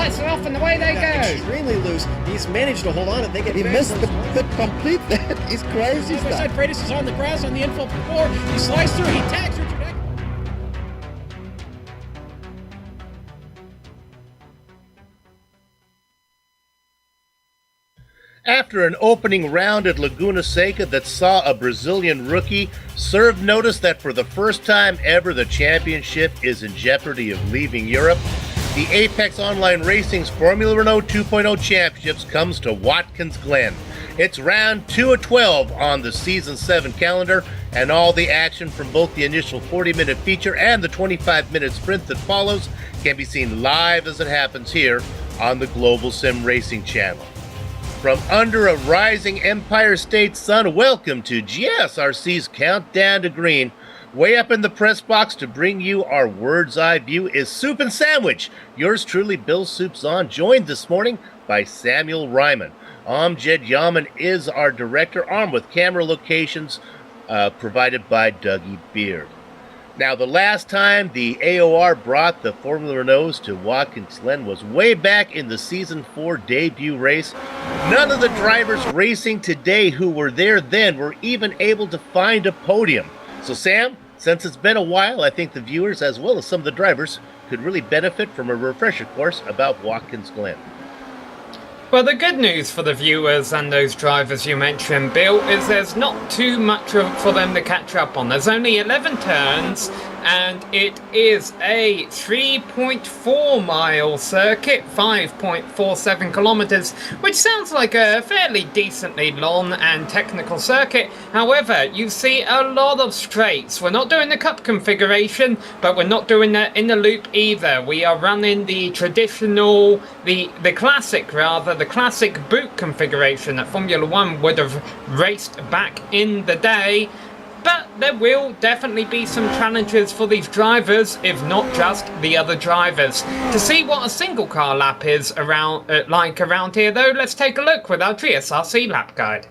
lights are off and away they go. Extremely loose. He's managed to hold on and they get. He missed the pit completely. He's crazy As I stuff. said, Freitas is on the grass on the infield floor. He slides through. He tags Richard Eck. After an opening round at Laguna Seca that saw a Brazilian rookie serve notice that for the first time ever the championship is in jeopardy of leaving Europe, the Apex Online Racing's Formula Renault 2.0 Championships comes to Watkins Glen. It's round 2 of 12 on the Season 7 calendar, and all the action from both the initial 40-minute feature and the 25-minute sprint that follows can be seen live as it happens here on the Global Sim Racing channel. From under a rising Empire State sun, welcome to GSRC's Countdown to Green. Way up in the press box to bring you our Word's Eye view is Soup and Sandwich. Yours truly, Bill Soupzon, joined this morning by Samuel Ryman. Amjad Yaman is our director, armed with camera locations provided by Dougie Beard. Now, the last time the AOR brought the Formula Renaults to Watkins Glen was way back in the Season 4 debut race. None of the drivers racing today who were there then were even able to find a podium. So, Sam, since it's been a while, I think the viewers, as well as some of the drivers, could really benefit from a refresher course about Watkins Glen. Well, the good news for the viewers and those drivers you mentioned, Bill, is there's not too much for them to catch up on. There's only 11 turns, and it is a 3.4 mile circuit, 5.47 kilometers, which sounds like a fairly decently long and technical circuit. However, you see a lot of straights. We're not doing the cup configuration, but we're not doing that in the loop either. We are running the traditional, the classic rather, the classic boot configuration that Formula One would have raced back in the day. But there will definitely be some challenges for these drivers, if not just the other drivers. To see what a single car lap is around around here, though, let's take a look with our GSRC lap guide.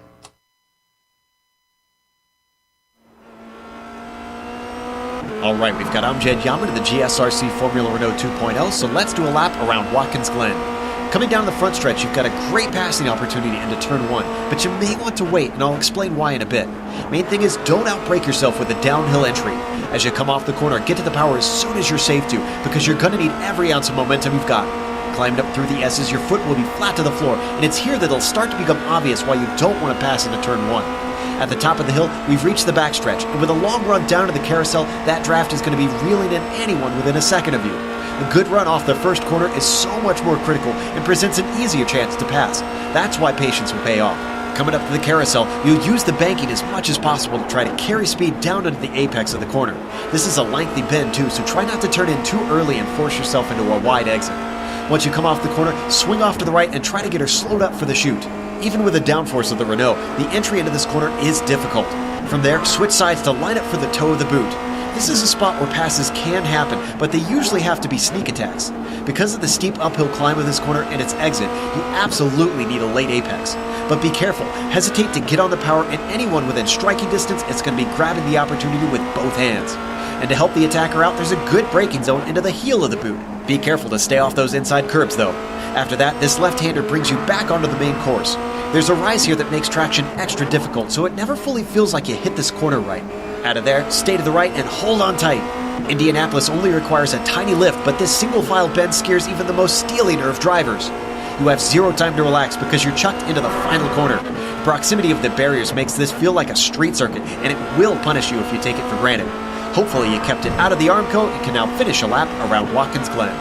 All right, we've got Amjad Yaman to the GSRC Formula Renault 2.0, so let's do a lap around Watkins Glen. Coming down the front stretch, you've got a great passing opportunity into turn 1, but you may want to wait, and I'll explain why in a bit. Main thing is, don't outbrake yourself with a downhill entry. As you come off the corner, get to the power as soon as you're safe to, because you're going to need every ounce of momentum you've got. Climbed up through the S's, your foot will be flat to the floor, and it's here that it'll start to become obvious why you don't want to pass into turn 1. At the top of the hill, we've reached the backstretch, and with a long run down to the carousel, that draft is going to be reeling in anyone within a second of you. A good run off the first corner is so much more critical and presents an easier chance to pass. That's why patience will pay off. Coming up to the carousel, you'll use the banking as much as possible to try to carry speed down into the apex of the corner. This is a lengthy bend too, so try not to turn in too early and force yourself into a wide exit. Once you come off the corner, swing off to the right and try to get her slowed up for the chute. Even with the downforce of the Renault, the entry into this corner is difficult. From there, switch sides to line up for the toe of the boot. This is a spot where passes can happen, but they usually have to be sneak attacks. Because of the steep uphill climb of this corner and its exit, you absolutely need a late apex. But be careful, hesitate to get on the power, and anyone within striking distance is going to be grabbing the opportunity with both hands. And to help the attacker out, there's a good braking zone into the heel of the boot. Be careful to stay off those inside curbs though. After that, this left-hander brings you back onto the main course. There's a rise here that makes traction extra difficult, so it never fully feels like you hit this corner right. Out of there, stay to the right and hold on tight. Indianapolis only requires a tiny lift, but this single-file bend scares even the most steely-nerved drivers. You have zero time to relax because you're chucked into the final corner. Proximity of the barriers makes this feel like a street circuit, and it will punish you if you take it for granted. Hopefully you kept it out of the Armco and can now finish a lap around Watkins Glen.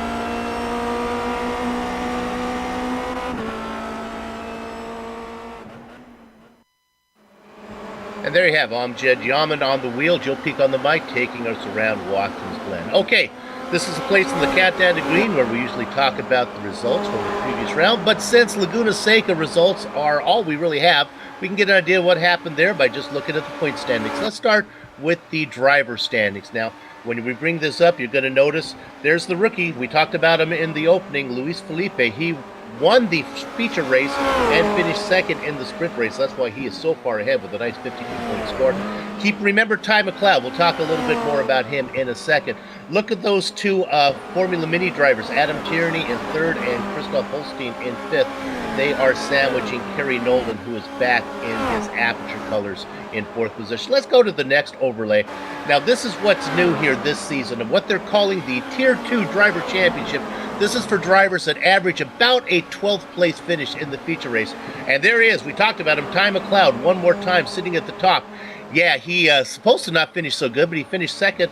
And there you have Amjad Yaman on the wheel, Joe Peak on the mic, taking us around Watkins Glen. Okay, this is a place in the Countdown to Green where we usually talk about the results from the previous round, but since Laguna Seca results are all we really have, we can get an idea of what happened there by just looking at the point standings. Let's start with the driver standings. Now, when we bring this up, you're going to notice there's the rookie. We talked about him in the opening, Luis Felipe. He won the feature race and finished second in the sprint race. That's why he is so far ahead with a nice 52-point score. Remember Ty McLeod. We'll talk a little bit more about him in a second. Look at those two Formula Mini drivers, Adam Tierney in third and Christoph Holstein in fifth. They are sandwiching Kerry Nolan, who is back in his Aperture colors in fourth position. Let's go to the next overlay. Now, this is what's new here this season, and what they're calling the Tier 2 Driver Championship. This is for drivers that average about a 12th place finish in the feature race. And there he is. We talked about him, Ty McLeod, one more time, sitting at the top. Yeah, he supposed to not finish so good, but he finished second.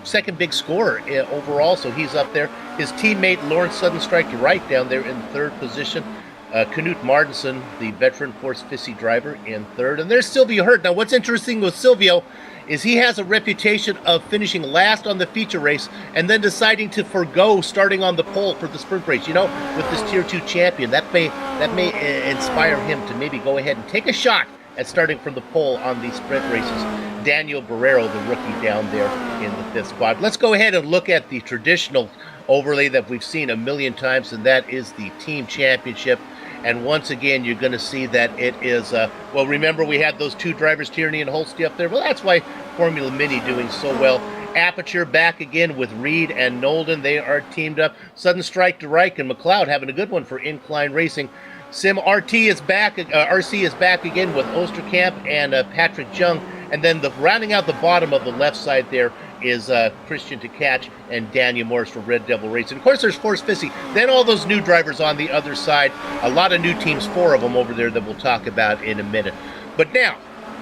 Second big scorer overall, so he's up there. His teammate Lawrence Suddenstrike to right down there in third position. Knut Martinsen, the veteran Force Fissy driver, in third. And there's Silvio Hurt. Now, what's interesting with Silvio is he has a reputation of finishing last on the feature race and then deciding to forgo starting on the pole for the sprint race. You know, with this Tier 2 champion, that may inspire him to maybe go ahead and take a shot at starting from the pole on these sprint races. Daniel Barrero, the rookie, down there in the fifth spot. Let's go ahead and look at the traditional overlay that we've seen a million times, and that is the team championship. And once again, you're going to see that it is, well, remember we had those two drivers, Tierney and Holstein, up there. Well, that's why Formula Mini doing so well. Aperture back again with Reed and Nolden. They are teamed up. Sudden Strike to Reich and McLeod having a good one for Incline Racing. Sim RT is back. RC is back again with Osterkamp and Patrick Jung. And then rounding out the bottom of the left side there is Christian Tkach and Daniel Morris for Red Devil Racing. Of course, there's Force Fissy. Then all those new drivers on the other side. A lot of new teams, 4 of them over there that we'll talk about in a minute. But now,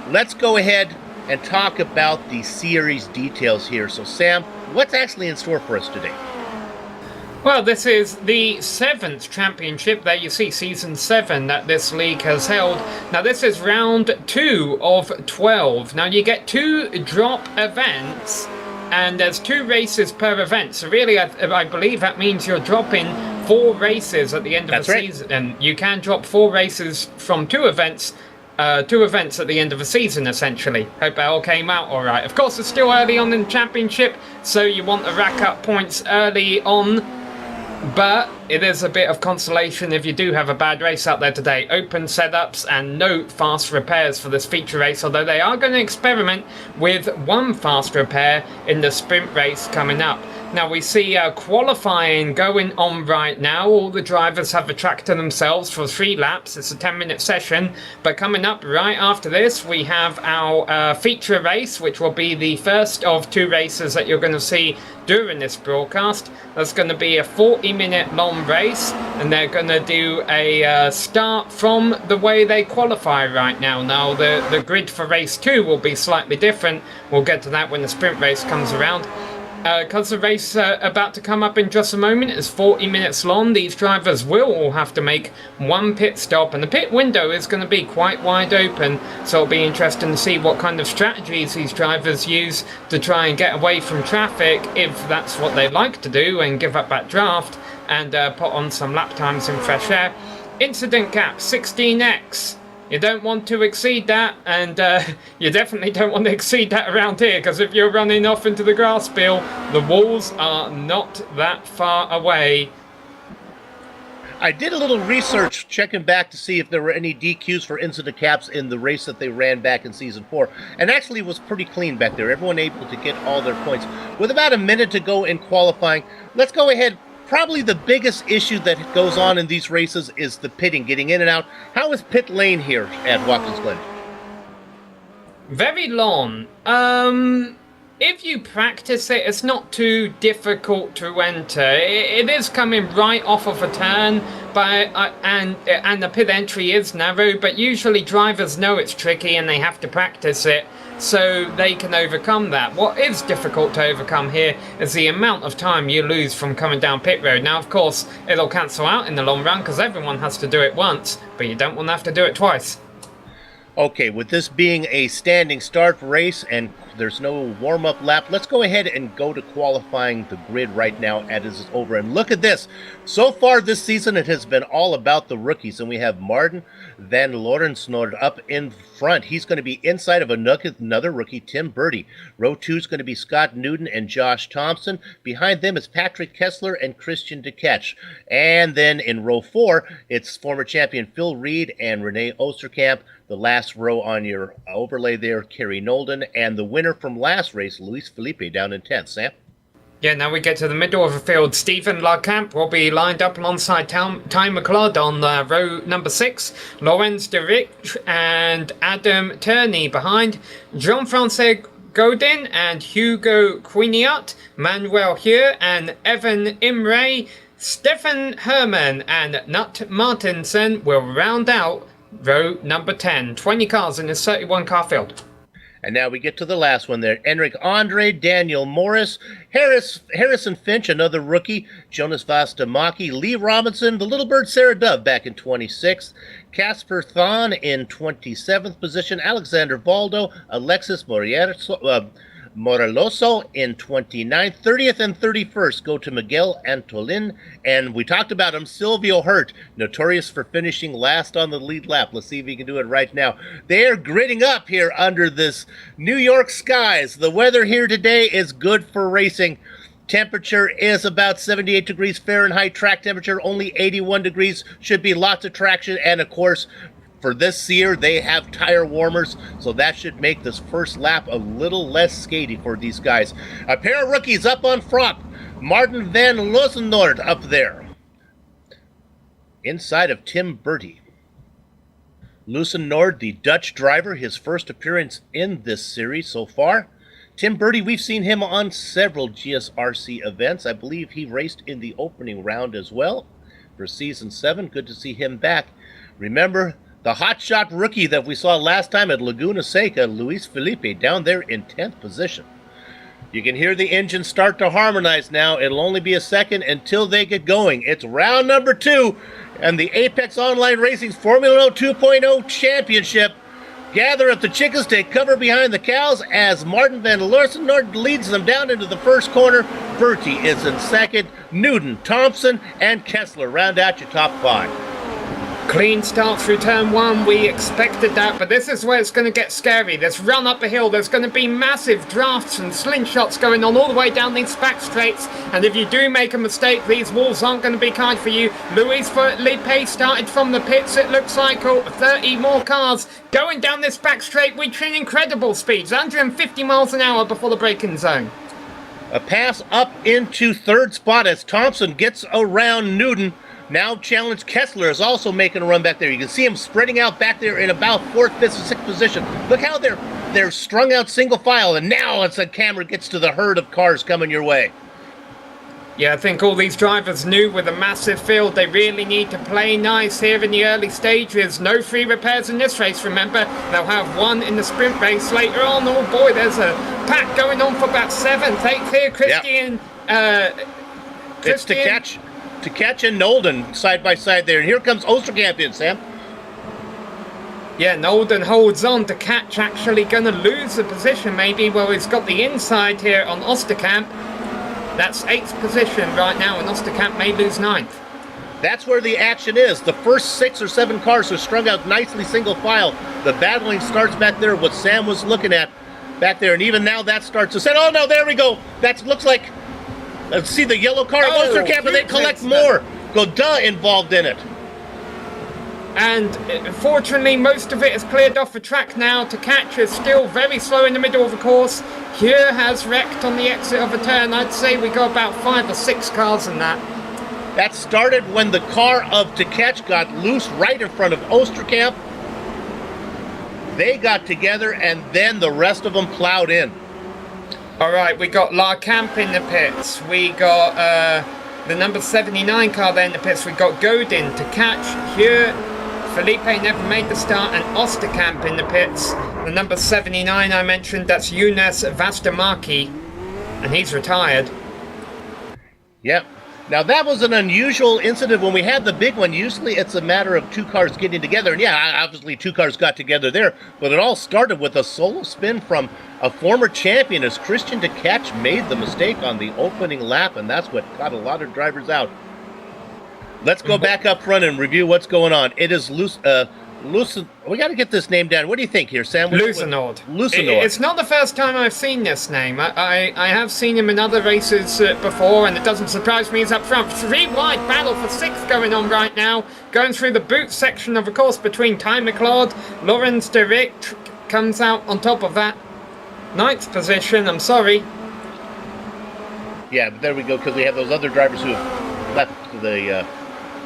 let's go ahead and talk about the series details here. So, Sam, what's actually in store for us today? Well, this is the 7th championship that you see, season 7, that this league has held. Now, this is round 2 of 12. Now, you get 2 drop events, and there's 2 races per event. So really, I believe that means you're dropping 4 races at the end of the season. And you can drop 4 races from 2 events. 2 events at the end of the season, essentially. Hope that all came out all right. Of course, it's still early on in the championship, so you want to rack up points early on. But it is a bit of consolation if you do have a bad race out there today. Open setups and no fast repairs for this feature race, although they are going to experiment with 1 fast repair in the sprint race coming up. Now we see qualifying going on right now. All the drivers have the track to themselves for 3 laps. It's a 10-minute session. But coming up right after this, we have our feature race, which will be the first of 2 races that you're going to see during this broadcast. That's going to be a 40-minute long race, and they're going to do a start from the way they qualify right now. Now the grid for race 2 will be slightly different. We'll get to that when the sprint race comes around. Because the race about to come up in just a moment is 40 minutes long, these drivers will all have to make 1 pit stop, and the pit window is going to be quite wide open, so it'll be interesting to see what kind of strategies these drivers use to try and get away from traffic, if that's what they like to do, and give up that draft and put on some lap times in fresh air. Incident cap 16x. You don't want to exceed that, and you definitely don't want to exceed that around here, because if you're running off into the grass field, the walls are not that far away. I did a little research checking back to see if there were any DQs for incident caps in the race that they ran back in Season 4, and actually it was pretty clean back there. Everyone able to get all their points. With about a minute to go in qualifying, let's go ahead. Probably the biggest issue that goes on in these races is the pitting, getting in and out. How is pit lane here at Watkins Glen? Very long. If you practice it, it's not too difficult to enter. It is coming right off of a turn, but and the pit entry is narrow, but usually drivers know it's tricky and they have to practice it, so they can overcome that. What is difficult to overcome here is the amount of time you lose from coming down pit road. Now, of course, it'll cancel out in the long run because everyone has to do it once, but you don't want to have to do it twice. Okay, with this being a standing start race and there's no warm-up lap, let's go ahead and go to qualifying the grid right now as it's over. And look at this. So far this season, it has been all about the rookies. And we have Martin Van Lorensnoord up in front. He's going to be inside of another rookie, Tim Birdie. Row 2 is going to be Scott Newton and Josh Thompson. Behind them is Patrick Kessler and Christian Tkach. And then in row 4, it's former champion Phil Reed and Renee Osterkamp. The last row on your overlay there, Kerry Nolden, and the winner from last race, Luis Felipe, down in 10th. Sam? Yeah, now we get to the middle of the field. Stephen Larcamp will be lined up alongside Ty McLeod on row number 6. Lorenz de Rich and Adam Turney behind. Jean-François Godin and Hugo Quiniot. Manuel Here and Evan Imre. Stefan Herman and Nut Martinson will round out row number 10. 20 cars in this 31-car field. And now we get to the last one there. Enric Andre, Daniel Morris, Harrison Finch, another rookie, Jonas Vastamaki, Lee Robinson, the Little Bird Sarah Dove back in 26th, Casper Thon in 27th position, Alexander Valdo, Alexis Moreloso in 29th, 30th and 31st go to Miguel Antolin, and we talked about him, Silvio Hurt, notorious for finishing last on the lead lap. Let's see if he can do it right now. They are gritting up here under this New York skies. The weather here today is good for racing. Temperature is about 78 degrees Fahrenheit. Track temperature only 81 degrees. Should be lots of traction, and of course, for this year, they have tire warmers, so that should make this first lap a little less skatey for these guys. A pair of rookies up on front. Martin van Loosenoord up there. Inside of Tim Bertie. Loosenoord, the Dutch driver, his first appearance in this series so far. Tim Bertie, we've seen him on several GSRC events. I believe he raced in the opening round as well for Season 7. Good to see him back. Remember, the hotshot rookie that we saw last time at Laguna Seca, Luis Felipe, down there in 10th position. You can hear the engine start to harmonize now. It'll only be a second until they get going. It's round number 2, and the Apex Online Racing's Formula 2.0 Championship. Gather at the chickens, take cover behind the cows as Martin van Loosenoord leads them down into the first corner. Bertie is in second. Newton, Thompson, and Kessler round out your top 5. Clean start through turn 1, we expected that, but this is where it's going to get scary. This run up a hill, there's going to be massive drafts and slingshots going on all the way down these back straights, and if you do make a mistake, these walls aren't going to be kind for you. Luis Felipe started from the pits, it looks like 30 more cars going down this back straight, reaching incredible speeds, 150 miles an hour before the braking zone. A pass up into third spot as Thompson gets around Newton. Now challenge Kessler is also making a run back there. You can see him spreading out back there in about 4th, 5th, 6th position. Look how they're strung out single file, and now as the camera gets to the herd of cars coming your way. Yeah, I think all these drivers knew with a massive field they really need to play nice here in the early stages. No free repairs in this race, remember. They'll have one in the sprint race later on. Oh boy, there's a pack going on for about 7th, 8th here. Christian. It's to catch and Nolden side by side there. And here comes Osterkamp in, Sam. Yeah, Nolden holds on to catch, actually going to lose the position maybe. Well, he's got the inside here on Osterkamp. That's 8th position right now, and Osterkamp may lose 9th. That's where the action is. The first 6 or 7 cars are strung out nicely single file. The battling starts back there, what Sam was looking at back there. And even now that starts to set. Oh, no, there we go. That looks like... Let's see the yellow car of Osterkamp, and they collect more. Godin involved in it. And fortunately, most of it is cleared off the track now. To catch is still very slow in the middle of the course. Here has wrecked on the exit of a turn. I'd say we got about 5 or 6 cars in that. That started when the car of To Catch got loose right in front of Osterkamp. They got together, and then the rest of them plowed in. All right, we got Larcamp in the pits. We got the number 79 car there in the pits. We got Godin To Catch here. Felipe never made the start, and Osterkamp in the pits. The number 79 I mentioned, that's Jonas Vastamaki, and he's retired. Yep. Now that was an unusual incident. When we had the big one, usually it's a matter of 2 cars getting together. And yeah, obviously 2 cars got together there, but it all started with a solo spin from a former champion as Christian To Catch made the mistake on the opening lap, and that's what caught a lot of drivers out. Let's go back up front and review what's going on. It is we got to get this name down. What do you think here, Sam? Loosenoord. Loosenoord. It's not the first time I've seen this name. I have seen him in other races before, and it doesn't surprise me he's up front. 3-wide battle for 6th going on right now. Going through the boot section of the course between Ty McLeod. Lorenz de Rich comes out on top of that. 9th position, I'm sorry. Yeah, there we go, because we have those other drivers who have left the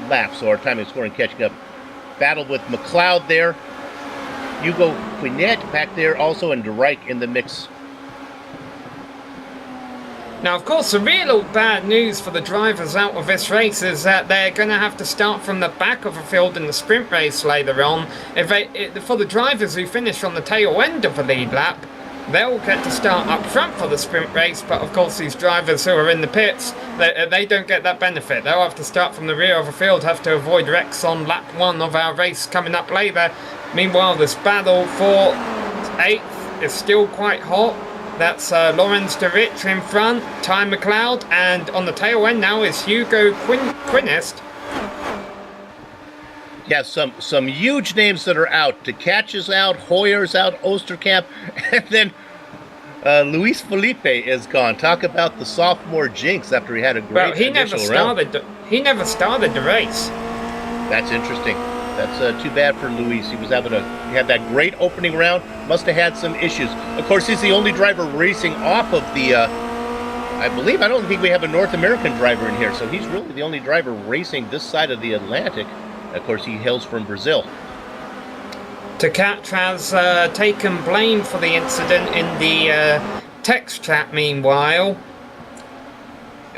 lap, so our time is scoring catching up. Battle with McLeod there. Hugo Quinet back there also, and De Rijk in the mix. Now, of course, the real bad news for the drivers out of this race is that they're going to have to start from the back of the field in the sprint race later on. For the drivers who finish on the tail end of the lead lap, they'll get to start up front for the sprint race, but of course these drivers who are in the pits, they don't get that benefit. They'll have to start from the rear of the field, have to avoid wrecks on lap 1 of our race coming up later. Meanwhile, this battle for 8th is still quite hot. That's Lawrence de Rich in front, Ty McLeod, and on the tail end now is Hugo Quinest. Yeah, some huge names that are out. De Catch is out, Hoyer's out, Osterkamp, and then Luis Felipe is gone. Talk about the sophomore jinx after he had a great initial round. He never started the race. That's interesting. That's too bad for Luis. He had that great opening round. Must have had some issues. Of course, he's the only driver racing off of the. I don't think we have a North American driver in here, so he's really the only driver racing this side of the Atlantic. Of course, he hails from Brazil. Takat has taken blame for the incident in the text chat, meanwhile,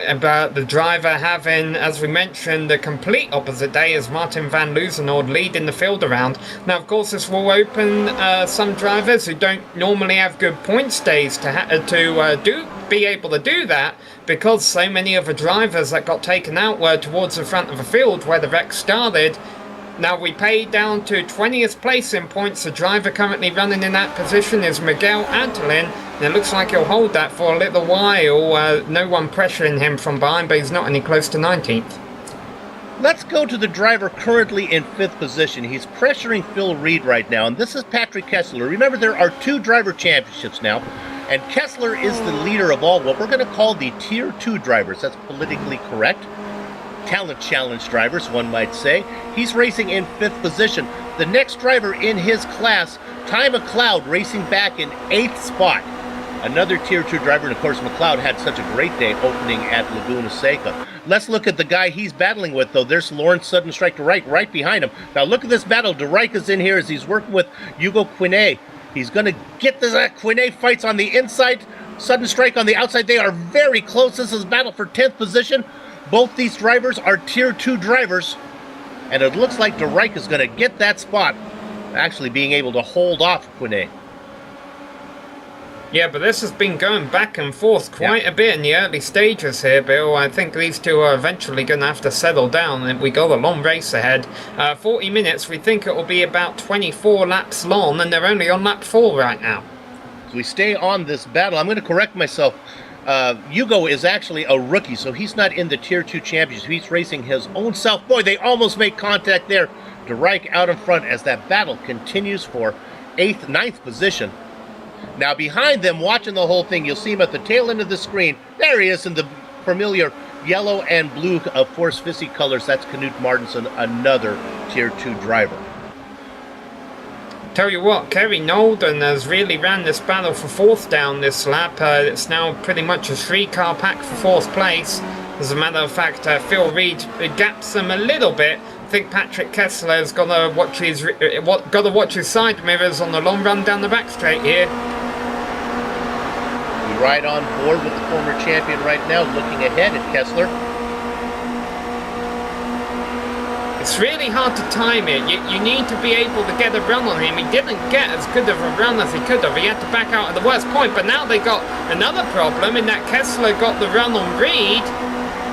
about the driver having, as we mentioned, the complete opposite day as Martin van Luzenoord leading the field around. Now, of course, this will open some drivers who don't normally have good points days to be able to do that, because so many of the drivers that got taken out were towards the front of the field where the wreck started. Now we pay down to 20th place in points. The driver currently running in that position is Miguel Antolin, and it looks like he'll hold that for a little while. No one pressuring him from behind, but he's not any close to 19th. Let's go to the driver currently in 5th position. He's pressuring Phil Reed right now, and this is Patrick Kessler. Remember, there are 2 driver championships now, and Kessler is the leader of all what we're going to call the Tier 2 drivers. That's politically correct. Talent challenge drivers, one might say. He's racing in 5th position. The next driver in his class, Ty McLeod, racing back in 8th spot. Another Tier 2 driver, and of course McLeod had such a great day opening at Laguna Seca. Let's look at the guy he's battling with, though. There's Lawrence Sudden Strike to right behind him. Now look at this battle. De Rijk is in here as he's working with Hugo Quinet. He's going to get this. Quinet fights on the inside, Sudden Strike on the outside. They are very close. This is battle for 10th position. Both these drivers are Tier 2 drivers, and it looks like De Rijk is going to get that spot, actually being able to hold off Quinet. Yeah, but this has been going back and forth quite a bit in the early stages here, Bill. I think these two are eventually going to have to settle down, and we got a long race ahead. 40 minutes, we think it will be about 24 laps long, and they're only on lap 4 right now. So we stay on this battle. I'm going to correct myself. Hugo is actually a rookie, so he's not in the Tier 2 championship. He's racing his own self. Boy, they almost make contact there. De Rijk out in front as that battle continues for 8th, 9th position. Now behind them, watching the whole thing, you'll see him at the tail end of the screen. There he is in the familiar yellow and blue of Force Fissy colors. That's Knut Martinsen, another Tier 2 driver. Tell you what, Kerry Nolden has really ran this battle for 4th down this lap. It's now pretty much a 3-car pack for 4th place. As a matter of fact, Phil Reed gaps them a little bit. I think Patrick Kessler's got to watch his side mirrors on the long run down the back straight here. We ride on board with the former champion right now, looking ahead at Kessler. It's really hard to time it. You need to be able to get a run on him. He didn't get as good of a run as he could have. He had to back out at the worst point, but now they got another problem in that Kessler got the run on Reed,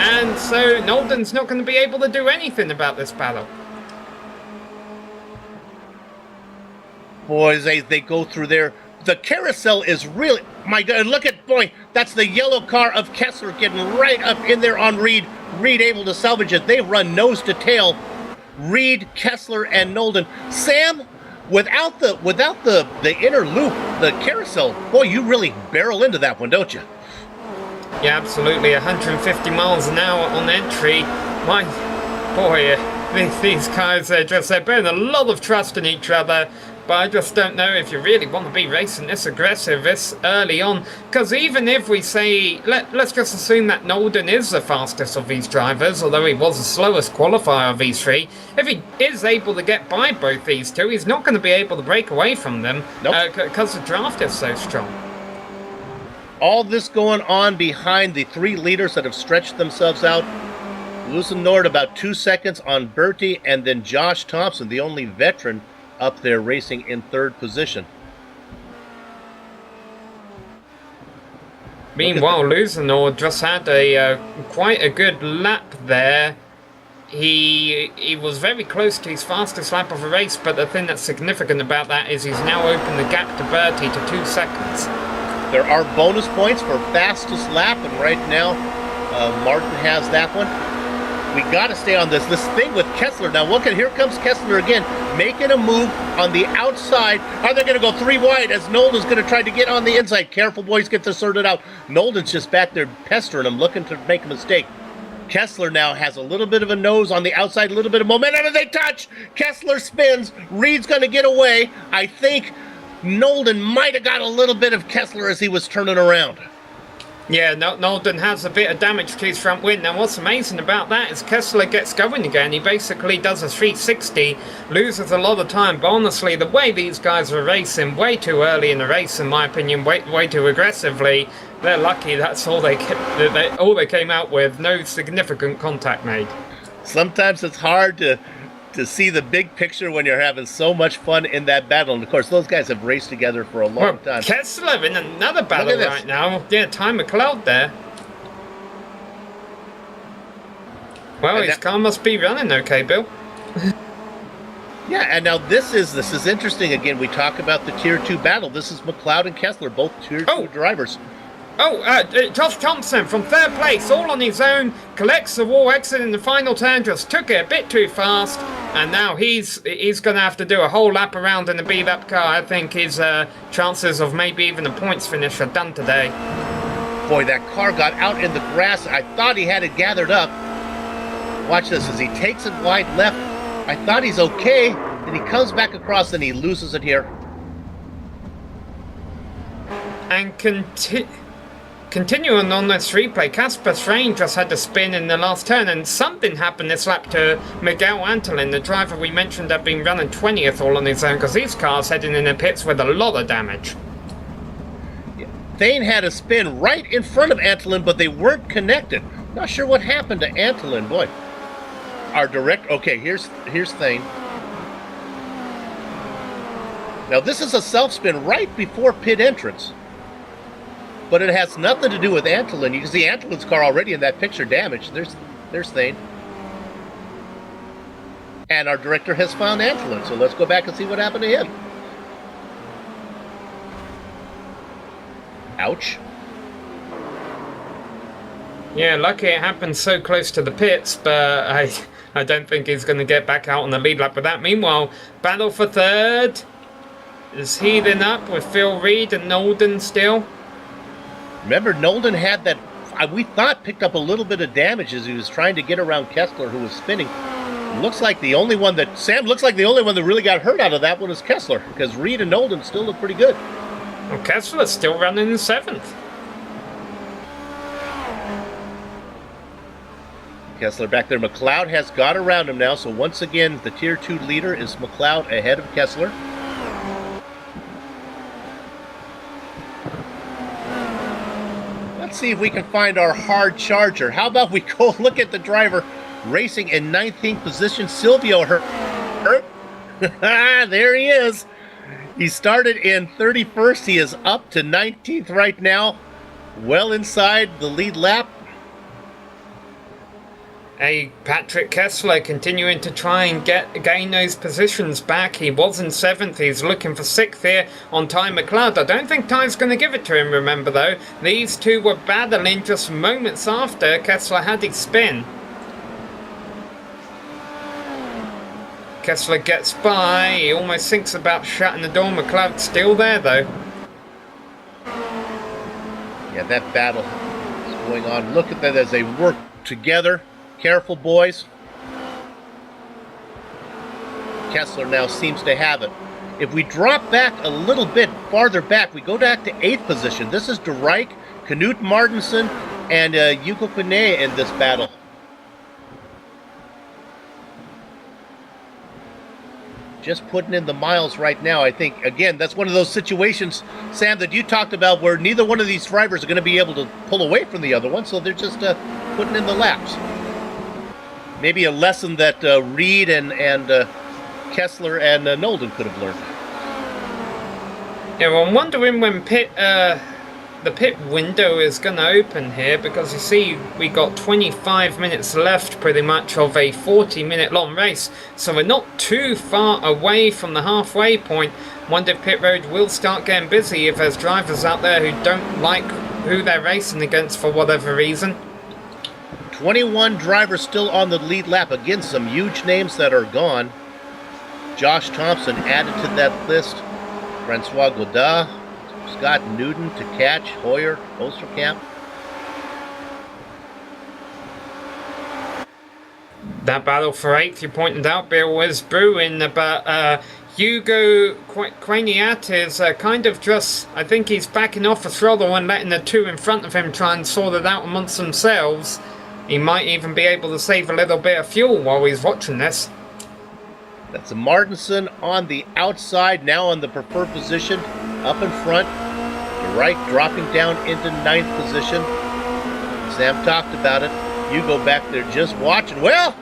and so Nolden's not going to be able to do anything about this battle. Boys, they go through there. The carousel is really, my God, look at, boy, that's the yellow car of Kessler getting right up in there on Reed. Reed able to salvage it. They run nose to tail. Reed, Kessler, and Nolden. Sam, without the inner loop, the carousel, boy, you really barrel into that one, don't you? Yeah, absolutely. 150 miles an hour on entry. My boy, these guys are they're putting a lot of trust in each other. but I just don't know if you really want to be racing this aggressive this early on, because even if we say, let's just assume that Nolden is the fastest of these drivers, although he was the slowest qualifier of these three, if he is able to get by both these two, he's not going to be able to break away from them, because the draft is so strong. All this going on behind the three leaders that have stretched themselves out. Lewis and Nord about 2 seconds on Bertie, and then Josh Thompson, the only veteran up there racing in third position. Meanwhile, Lusenor just had a quite a good lap there. He was very close to his fastest lap of the race, but the thing that's significant about that is he's now opened the gap to Bertie to 2 seconds. There are bonus points for fastest lap, and right now Martin has that one. We got to stay on this thing with Kessler. Now look at, here comes Kessler again, making a move on the outside. Are they going to go 3 wide as Nolden's going to try to get on the inside? Careful, boys, get this sorted out. Nolden's just back there pestering him, looking to make a mistake. Kessler now has a little bit of a nose on the outside, a little bit of momentum as they touch. Kessler spins. Reed's going to get away. I think Nolden might have got a little bit of Kessler as he was turning around. Yeah, Nolden has a bit of damage to his front wing. Now, what's amazing about that is Kessler gets going again. He basically does a 360, loses a lot of time. But honestly, the way these guys are racing, way too early in the race, in my opinion, way too aggressively, they're lucky that's all they came out with. No significant contact made. Sometimes it's hard to see the big picture when you're having so much fun in that battle. And of course, those guys have raced together for a long time. Kessler in another battle right now. Yeah, Ty McLeod there. Well, his car must be running okay, Bill. Yeah, and now this is interesting. Again, we talk about the Tier 2 battle. This is McLeod and Kessler, both Tier 2 drivers. Josh Thompson from third place, all on his own, collects the wall exit in the final turn, just took it a bit too fast, and now he's going to have to do a whole lap around in the beat-up car. I think his chances of maybe even a points finish are done today. Boy, that car got out in the grass. I thought he had it gathered up. Watch this, as he takes it wide left. I thought he's okay, and he comes back across and he loses it here. And continuing on this replay, Casper Strange just had to spin in the last turn, and something happened this lap to Miguel Antolin, the driver we mentioned had been running 20th all on his own, because his car's heading in the pits with a lot of damage. Yeah. Thane had a spin right in front of Antolin, but they weren't connected. Not sure what happened to Antolin. Boy, our direct. Okay, here's Thane. Now this is a self spin right before pit entrance. But it has nothing to do with Antolin. You can see Antolin's car already in that picture damaged. There's Thane. And our director has found Antolin, so let's go back and see what happened to him. Ouch. Yeah, lucky it happened so close to the pits, but I don't think he's going to get back out on the lead lap with that. Meanwhile, battle for third is heating up with Phil Reed and Nolden still. Remember, Nolden had that, we thought, picked up a little bit of damage as he was trying to get around Kessler, who was spinning. Looks like the only one that, Sam, looks like the only one that really got hurt out of that one is Kessler, because Reed and Nolden still look pretty good. Well, Kessler's still running in 7th. Kessler back there. McLeod has got around him now, so once again, the Tier 2 leader is McLeod ahead of Kessler. Let's see if we can find our hard charger. How about we go look at the driver racing in 19th position, Silvio Hurt. There he is. He started in 31st. He is up to 19th right now, well inside the lead lap. Hey, Patrick Kessler continuing to try and gain those positions back. He was in 7th. He's looking for 6th here on Ty McLeod. I don't think Ty's going to give it to him, remember, though. These two were battling just moments after Kessler had his spin. Kessler gets by. He almost thinks about shutting the door. McLeod's still there, though. Yeah, that battle is going on. Look at that as they work together. Careful, boys. Kessler now seems to have it. If we drop back a little bit farther back, we go back to 8th position. This is De Rijk, Knut Martinsen, and Yuko Kone in this battle. Just putting in the miles right now. I think, again, that's one of those situations, Sam, that you talked about where neither one of these drivers are going to be able to pull away from the other one, so they're just putting in the laps. Maybe a lesson that Reed and Kessler and Nolden could have learned. Yeah, well, I'm wondering when the pit window is going to open here, because you see we got 25 minutes left pretty much of a 40-minute long race, so we're not too far away from the halfway point. Wonder if pit road will start getting busy if there's drivers out there who don't like who they're racing against for whatever reason. 21 drivers still on the lead lap. Again, some huge names that are gone. Josh Thompson added to that list. Francois Godin, Scott Newton, Tkach, Hoyer, Osterkamp. That battle for 8th, you pointed out, Bill, was brewing, but Hugo Quainiat is kind of just, I think he's backing off the throttle and letting the two in front of him try and sort it out amongst themselves. He might even be able to save a little bit of fuel while he's watching this. That's a Martinsen on the outside, now on the preferred position, up in front. De Rijk dropping down into 9th position. Sam talked about it. Hugo back there just watching. Well,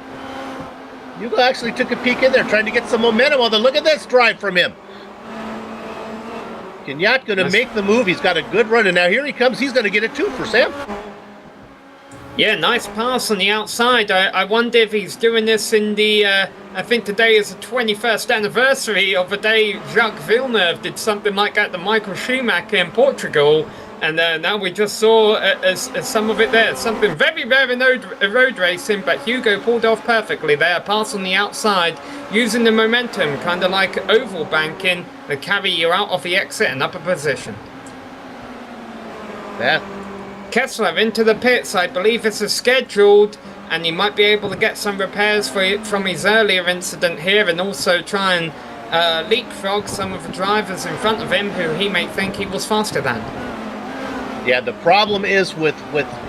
Hugo actually took a peek in there, trying to get some momentum on the. Look at this drive from him. Quainiat going to make the move. He's got a good run, and now here he comes. He's going to get it too for Sam. Yeah, nice pass on the outside. I wonder if he's doing this in the, I think today is the 21st anniversary of the day Jacques Villeneuve did something like that to Michael Schumacher in Portugal. And now we just saw some of it there. Something very rare in road racing, but Hugo pulled off perfectly there. Pass on the outside, using the momentum, kind of like oval banking, to carry you out of the exit and up a position. That. Kessler into the pits. I believe this is scheduled, and he might be able to get some repairs from his earlier incident here, and also try and leapfrog some of the drivers in front of him who he may think he was faster than. Yeah, the problem is with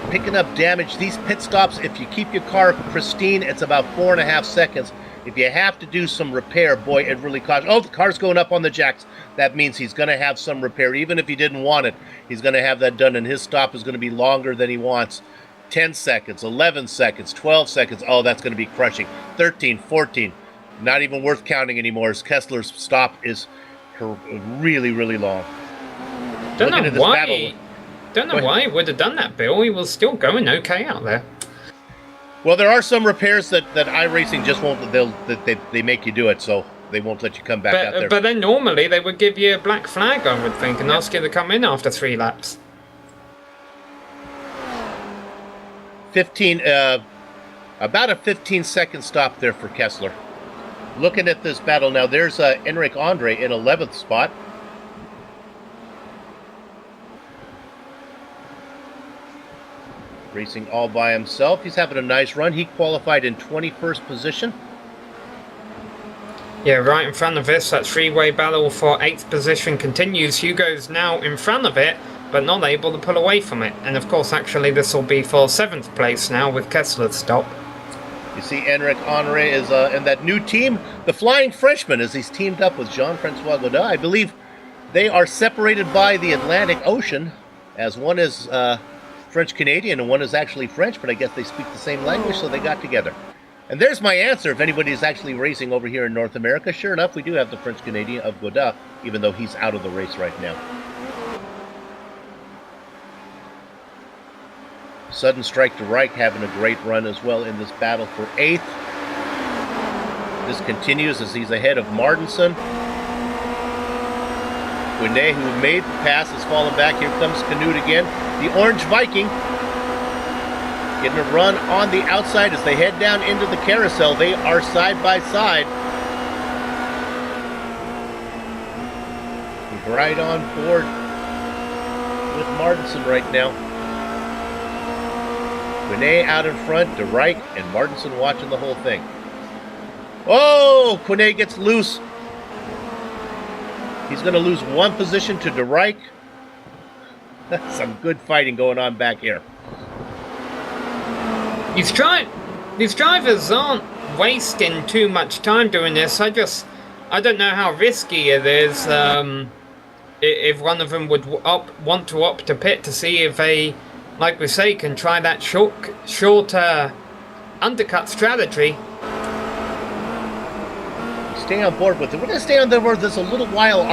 picking up damage, these pit stops, if you keep your car pristine, it's about 4.5 seconds. If you have to do some repair, boy, it really costs. Oh, the car's going up on the jacks. That means he's going to have some repair. Even if he didn't want it, he's going to have that done, and his stop is going to be longer than he wants. 10 seconds, 11 seconds, 12 seconds. Oh, that's going to be crushing. 13, 14. Not even worth counting anymore, as Kessler's stop is really, really long. Don't know why he would have done that, Bill. He was still going okay out there. Well, there are some repairs that iRacing just won't. They make you do it, so they won't let you come back out there. But then normally they would give you a black flag, I would think, and ask you to come in after 3 laps. 15, about a 15-second stop there for Kessler. Looking at this battle now, there's Enric Andre in 11th spot. Racing all by himself. He's having a nice run. He qualified in 21st position. Yeah, right in front of us. That three-way battle for 8th position continues. Hugo's now in front of it, but not able to pull away from it. And of course, actually, this will be for 7th place now with Kessler's stop. You see Enric Henry is in that new team, the Flying Frenchman, as he's teamed up with Jean-Francois Godin. I believe they are separated by the Atlantic Ocean, as one is French-Canadian and one is actually French, but I guess they speak the same language, so they got together. And there's my answer if anybody is actually racing over here in North America. Sure enough, we do have the French-Canadian of Godin, even though he's out of the race right now. Sudden Strike De Rijk having a great run as well in this battle for 8th. This continues as he's ahead of Martinsen. Quainiat, who made the pass, has fallen back. Here comes Knut again. The Orange Viking getting a run on the outside as they head down into the carousel. They are side by side. He's right on board with Martinsen right now. Quainiat out in front, De Rijk and Martinsen watching the whole thing. Oh, Quainiat gets loose. He's going to lose one position to De Rijk. Some good fighting going on back here. These drivers aren't wasting too much time doing this. I don't know how risky it is. If one of them would want to opt to pit to see if they, like we say, can try that shorter undercut strategy. Stay on board with it. We're going to stay on board with this a little while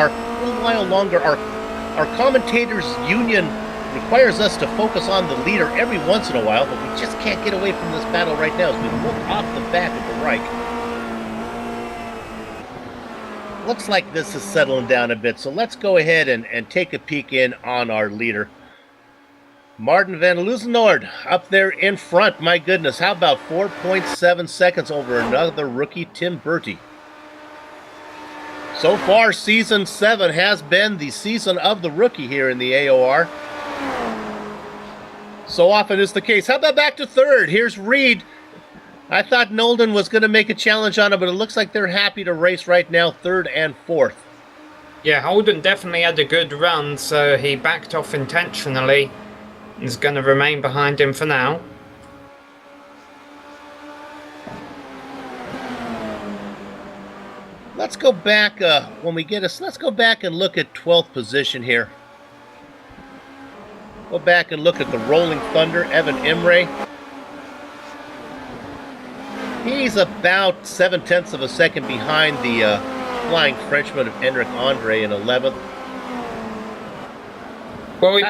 longer. Our commentators union requires us to focus on the leader every once in a while, but we just can't get away from this battle right now as we look off the back of the Reich. Looks like this is settling down a bit, so let's go ahead and take a peek in on our leader. Martin van Luzenoord up there in front. My goodness, how about 4.7 seconds over another rookie, Tim Bertie. So far, Season 7 has been the season of the rookie here in the AOR. So often is the case. How about back to third? Here's Reed. I thought Nolden was going to make a challenge on him, but it looks like they're happy to race right now, third and fourth. Yeah, Holden definitely had a good run, so he backed off intentionally. He's going to remain behind him for now. Let's go back, let's go back and look at 12th position here. Go back and look at the Rolling Thunder, Evan Imre. He's about 7/10 of a second behind the Flying Frenchman of Henrik Andre in 11th. Well,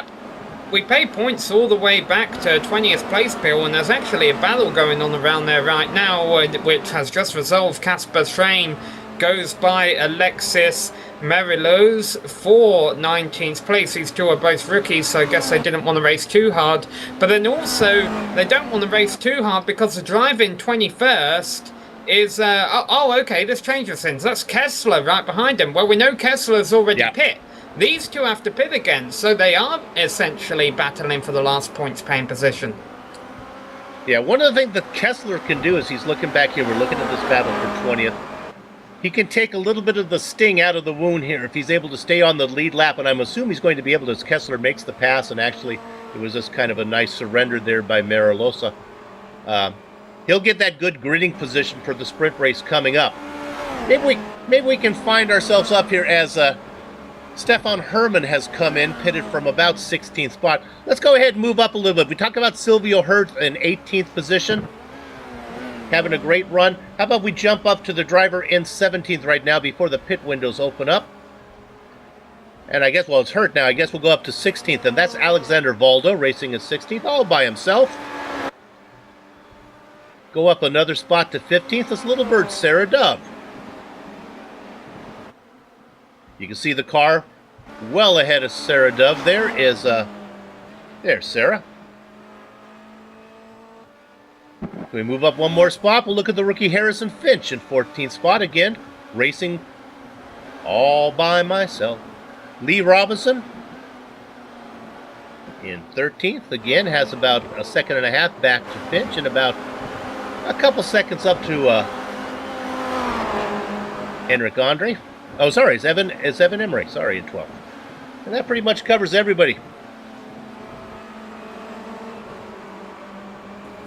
we pay points all the way back to 20th place, Bill, and there's actually a battle going on around there right now, which has just resolved. Casper Schramm goes by Alexis Merilos for 19th place. These two are both rookies, so I guess they didn't want to race too hard. But then also, they don't want to race too hard because the drive in 21st is... okay, this changes things. That's Kessler right behind him. Well, we know Kessler's already pit. These two have to pit again, so they are essentially battling for the last points paying position. Yeah, one of the things that Kessler can do is he's looking back here. We're looking at this battle for 20th. He can take a little bit of the sting out of the wound here if he's able to stay on the lead lap, and I'm assuming he's going to be able to as Kessler makes the pass, and actually it was just kind of a nice surrender there by Marilosa. He'll get that good grinning position for the sprint race coming up. Maybe we can find ourselves up here as Stefan Herman has come in, pitted from about 16th spot. Let's go ahead and move up a little bit. We talk about Silvio Hurt in 18th position, having a great run. How about we jump up to the driver in 17th right now before the pit windows open up? And I guess, well, it's Hurt now. I guess we'll go up to 16th, and that's Alexander Valdo racing in 16th all by himself. Go up another spot to 15th. This little bird, Sarah Dove. You can see the car well ahead of Sarah Dove. There's Sarah. Can we move up one more spot? We'll look at the rookie Harrison Finch in 14th spot again, racing all by myself. Lee Robinson in 13th again, has about a second and a half back to Finch and about a couple seconds up to Henrik Andre. Oh, sorry, it's Evan Imre, sorry, in 12th. And that pretty much covers everybody.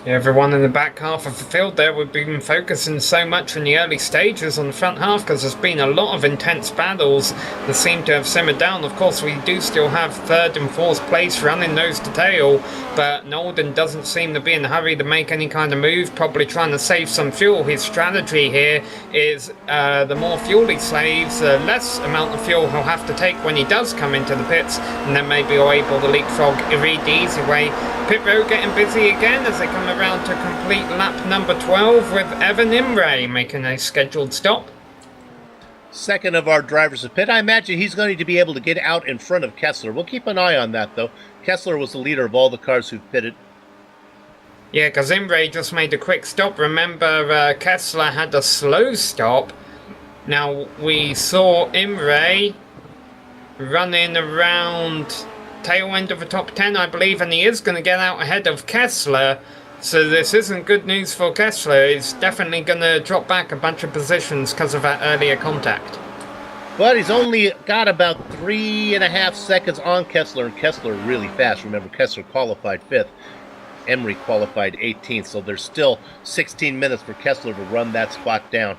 Everyone in the back half of the field there, we've been focusing so much in the early stages on the front half because there's been a lot of intense battles that seem to have simmered down. Of course, we do still have third and fourth place running nose to tail, but Nolden doesn't seem to be in a hurry to make any kind of move, probably trying to save some fuel. His strategy here is the more fuel he saves, the less amount of fuel he'll have to take when he does come into the pits, and then maybe he'll able to leapfrog Reed the easy way. Pit road getting busy again as they come around to complete lap number 12 with Evan Imre making a scheduled stop. Second of our drivers of pit. I imagine he's going to be able to get out in front of Kessler. We'll keep an eye on that, though. Kessler was the leader of all the cars who pitted. Yeah, because Imre just made a quick stop. Remember, Kessler had a slow stop. Now, we saw Imre running around tail end of the top 10, I believe, and he is going to get out ahead of Kessler. So this isn't good news for Kessler. He's definitely going to drop back a bunch of positions because of that earlier contact. But he's only got about 3.5 seconds on Kessler, and Kessler really fast. Remember, Kessler qualified 5th. Emery qualified 18th, so there's still 16 minutes for Kessler to run that spot down.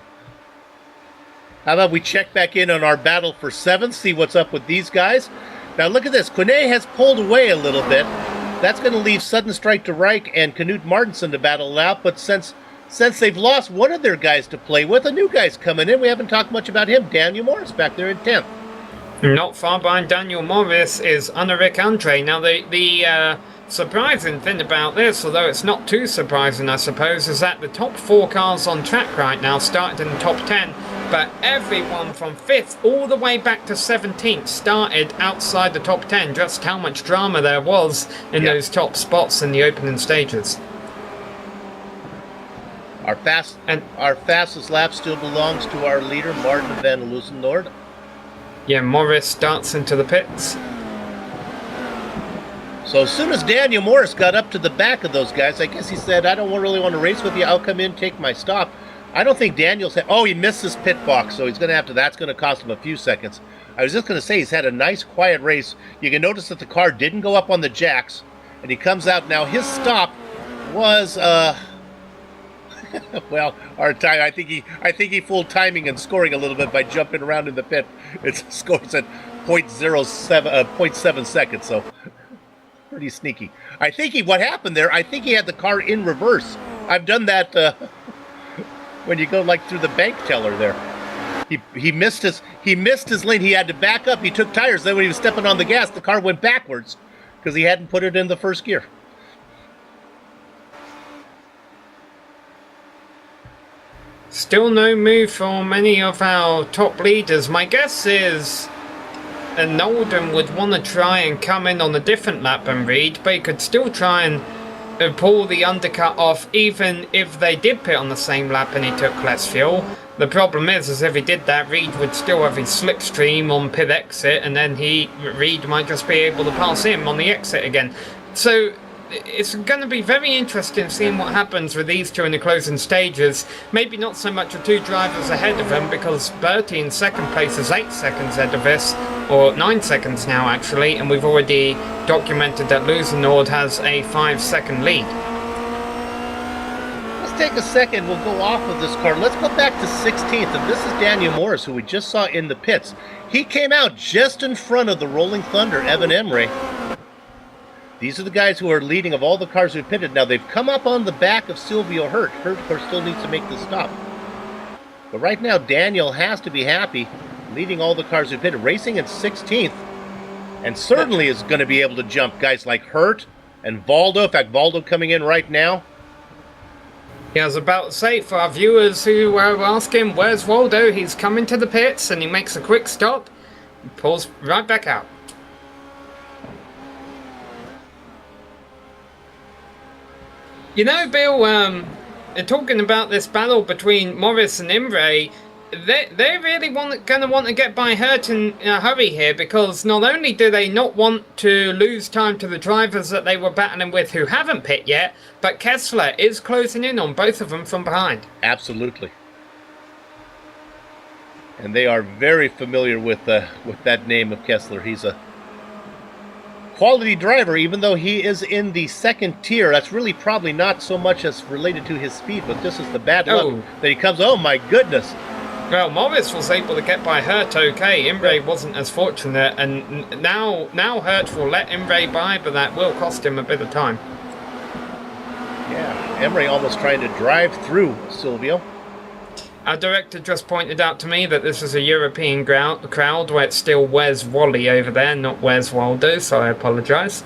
How about we check back in on our battle for 7th, see what's up with these guys. Now look at this. Quinet has pulled away a little bit. That's going to leave Sudden Strike to Reich and Knut Martinsen to battle it out, but since they've lost one of their guys to play with, a new guy's coming in. We haven't talked much about him. Daniel Morris back there in 10th. Not far behind Daniel Morris is Anaric Andre. Now, the surprising thing about this, although it's not too surprising, I suppose, is that the top 4 cars on track right now started in the top 10, but everyone from 5th all the way back to 17th started outside the top 10. Just how much drama there was in those top spots in the opening stages. Our fastest lap still belongs to our leader, Martin van Loosenlord. Yeah, Morris starts into the pits. So as soon as Daniel Morris got up to the back of those guys, I guess he said, I don't really want to race with you. I'll come in, take my stop. I don't think Daniel said, oh, he missed his pit box, so he's going to have to, that's going to cost him a few seconds. I was just going to say, he's had a nice, quiet race. You can notice that the car didn't go up on the jacks, and he comes out. Now, his stop was, well, our time. I think he fooled timing and scoring a little bit by jumping around in the pit. It scores at 0.7 seconds, so pretty sneaky. What happened there, I think he had the car in reverse. I've done that when you go like through the bank teller there. He missed his lane. He had to back up. He took tires. Then when he was stepping on the gas, the car went backwards because he hadn't put it in the first gear. Still no move from any of our top leaders. My guess is Nolden would want to try and come in on a different lap than Reed, but he could still try and pull the undercut off even if they did pit on the same lap and he took less fuel. The problem is if he did that, Reed would still have his slipstream on pit exit, and then Reed might just be able to pass him on the exit again. So it's going to be very interesting seeing what happens with these two in the closing stages. Maybe not so much the 2 drivers ahead of them, because Bertie in second place is 8 seconds ahead of this, or 9 seconds now actually, and we've already documented that Loosenord has a 5-second lead. Let's take a second. We'll go off of this car. Let's go back to 16th, and this is Daniel Morris, who we just saw in the pits. He came out just in front of the Rolling Thunder, Evan Emre. These are the guys who are leading of all the cars who pitted. Now, they've come up on the back of Silvio Hurt. Hurt, of course, still needs to make the stop. But right now, Daniel has to be happy, leading all the cars who pitted, racing in 16th, and certainly is going to be able to jump guys like Hurt and Valdo. In fact, Valdo coming in right now. Yeah, I was about to say, for our viewers who were asking, where's Waldo? He's coming to the pits, and he makes a quick stop, and pulls right back out. You know, Bill, talking about this battle between Morris and Imre, they really going to want to get by Hurt in a hurry here, because not only do they not want to lose time to the drivers that they were battling with who haven't pit yet, but Kessler is closing in on both of them from behind. Absolutely. And they are very familiar with that name of Kessler. He's a quality driver, even though he is in the second tier. That's really probably not so much as related to his speed, but this is the bad luck that he comes. Oh my goodness. Well, Morris was able to get by Hurt okay. Imre wasn't as fortunate, and now Hurt will let Imre by, but that will cost him a bit of time. Yeah, Imre almost trying to drive through Silvio. Our director just pointed out to me that this is a European crowd where it's still Where's Wally over there, not Where's Waldo, so I apologise.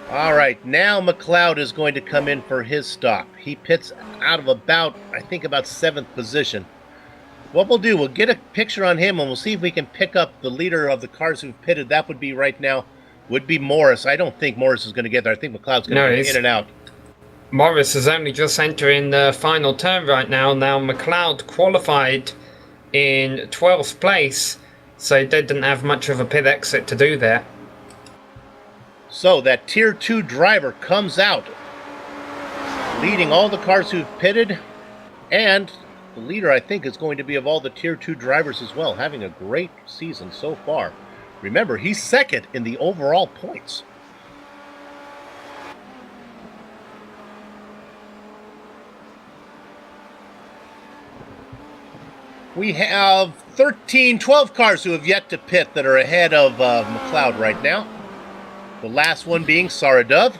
All right, now McLeod is going to come in for his stop. He pits out of about 7th position. What we'll do, we'll get a picture on him, and we'll see if we can pick up the leader of the cars who've pitted. That would be right now, would be Morris. I don't think Morris is going to get there. I think McLeod's going to go in and out. Morris is only just entering the final turn right now. Now McLeod qualified in 12th place, so they didn't have much of a pit exit to do there. So that Tier 2 driver comes out, leading all the cars who've pitted. And the leader, I think, is going to be of all the Tier 2 drivers as well, having a great season so far. Remember, he's second in the overall points. We have 12 cars who have yet to pit that are ahead of McLeod right now. The last one being Saradov.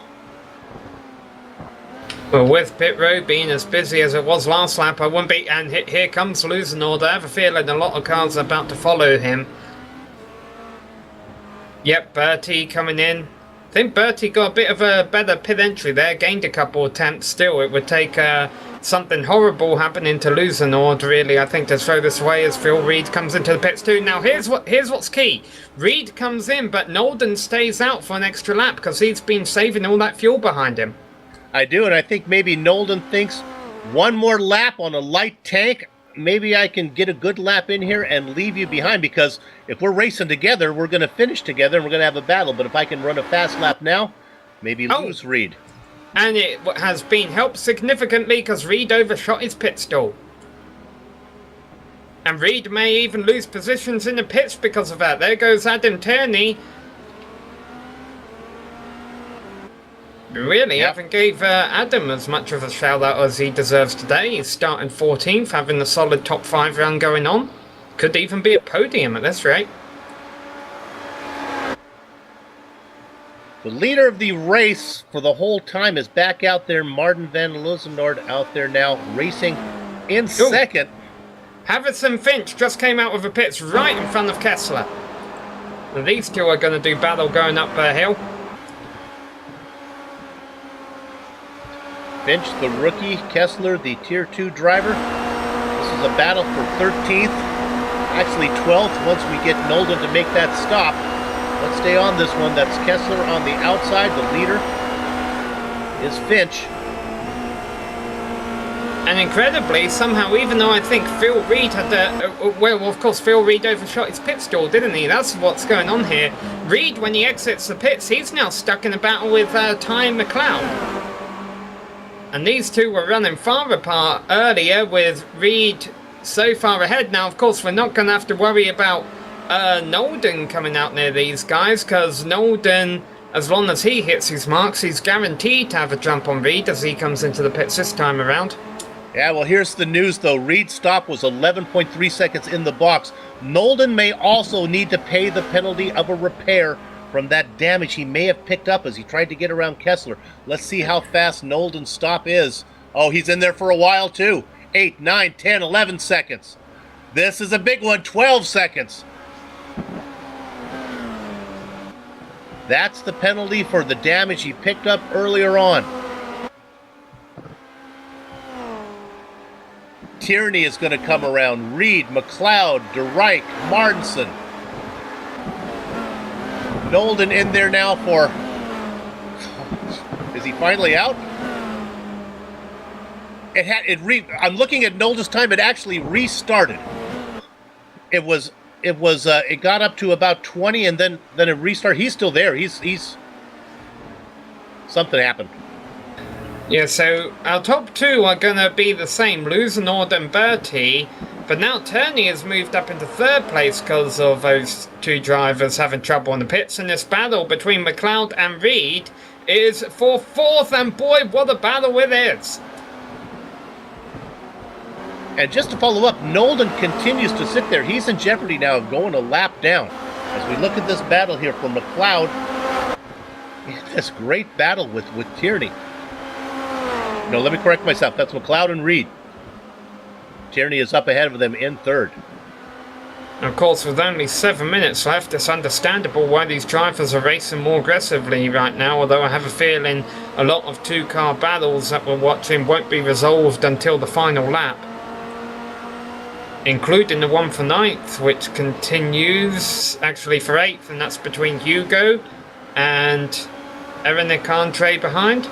Well, with pit road being as busy as it was last lap, I wouldn't be... And here comes Lusenord. I have a feeling a lot of cars are about to follow him. Yep, Bertie coming in. I think Bertie got a bit of a better pit entry there. Gained a couple attempts. Still, it would take something horrible happening to Lusenord, really, I think, to throw this away as Phil Reed comes into the pits too. Now, here's what's key. Reed comes in, but Nolden stays out for an extra lap because he's been saving all that fuel behind him. I do, and I think maybe Nolden thinks one more lap on a light tank, maybe I can get a good lap in here and leave you behind, because if we're racing together, we're going to finish together and we're going to have a battle. But if I can run a fast lap now, maybe lose Reed. And it has been helped significantly because Reed overshot his pit stall. And Reed may even lose positions in the pits because of that. There goes Adam Turney. Really haven't gave Adam as much of a shout out as he deserves today. He's starting 14th, having a solid top 5 run going on. Could even be a podium at this rate. The leader of the race for the whole time is back out there. Martin van Lusenord out there now racing in second. Havison Finch just came out of the pits right in front of Kessler. And these two are going to do battle going up a hill. Finch, the rookie, Kessler, the Tier 2 driver. This is a battle for 13th, actually 12th once we get Nolden to make that stop. Let's stay on this one. That's Kessler on the outside. The leader is Finch. And incredibly, somehow, even though I think Phil Reed had well, of course, Phil Reed overshot his pit stall, didn't he? That's what's going on here. Reed, when he exits the pits, he's now stuck in a battle with Ty McLeod. And these two were running far apart earlier, with Reed so far ahead. Now, of course, we're not going to have to worry about Nolden coming out near these guys, because Nolden, as long as he hits his marks, he's guaranteed to have a jump on Reed as he comes into the pits this time around. Yeah, well, here's the news, though. Reed's stop was 11.3 seconds in the box. Nolden may also need to pay the penalty of a repair from that damage he may have picked up as he tried to get around Kessler. Let's see how fast Nolden's stop is. Oh, he's in there for a while, too. 8, 9, 10, 11 seconds. This is a big one, 12 seconds. That's the penalty for the damage he picked up earlier on. Tierney is going to come around. Reed, McLeod, DeReich, Martinson. Nolden in there now for... Is he finally out? I'm looking at Nolden's time. It actually restarted. It got up to about 20 and then it restarted. He's still there. He's something happened. Yeah, so our top two are going to be the same, Lusenord and Bertie, but now Turney has moved up into third place because of those two drivers having trouble in the pits, and this battle between McLeod and Reed is for fourth, and boy, what a battle it is! And just to follow up, Nolden continues to sit there. He's in jeopardy now of going a lap down. As we look at this battle here for McLeod, this great battle with Tierney. No, let me correct myself. That's McLeod and Reed. Tierney is up ahead of them in third. Of course, with only 7 minutes left, it's understandable why these drivers are racing more aggressively right now, although I have a feeling a lot of two-car battles that we're watching won't be resolved until the final lap. Including the one for 9th, which continues actually for 8th, and that's between Hugo and Erenik Andre behind.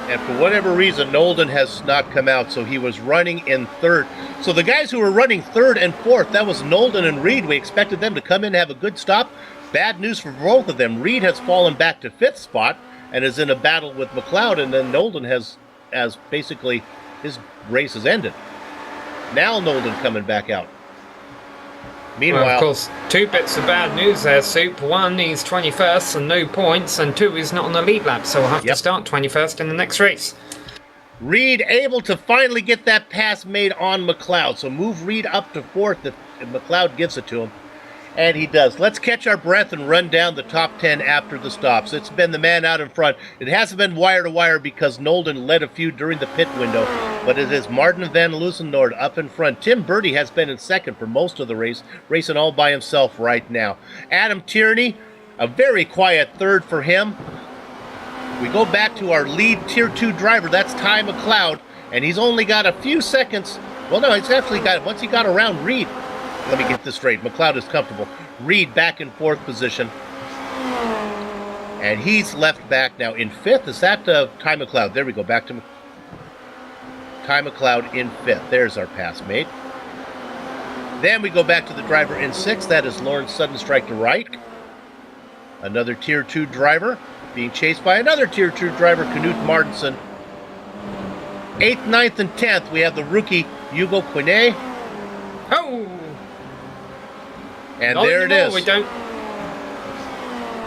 And for whatever reason, Nolden has not come out, so he was running in third. So the guys who were running third and fourth, that was Nolden and Reed. We expected them to come in and have a good stop. Bad news for both of them. Reed has fallen back to 5th spot and is in a battle with McLeod, and then Nolden has as basically his race is ended. Now Nolden coming back out. Meanwhile, well, of course, 2 bits of bad news there, Soup. 1, he's 21st and no points, and 2, he's not on the lead lap, so we'll have to start 21st in the next race. Reed able to finally get that pass made on McLeod. So move Reed up to 4th if McLeod gives it to him. And he does. Let's catch our breath and run down the top 10 after the stops. It's been the man out in front. It hasn't been wire to wire because Nolden led a few during the pit window, but it is Martin van Loosennoord up in front. Tim Birdie has been in second for most of the race, racing all by himself right now. Adam Tierney, a very quiet third for him. We go back to our lead Tier 2 driver. That's Ty McLeod, and he's only got a few seconds. Well, no, he's actually got, once he got around Reed, let me get this straight. McLeod is comfortable. Reed back in 4th position. And he's left back now in 5th. Is that Ty McLeod? There we go. Back to Ty McLeod in 5th. There's our pass mate. Then we go back to the driver in 6th. That is Lawrence Sudden Strike to right. Another Tier 2 driver being chased by another Tier 2 driver, Knut Martinsen. 8th, 9th, and 10th, we have the rookie Hugo Quinet. Oh! And Not there it anymore, is. We don't...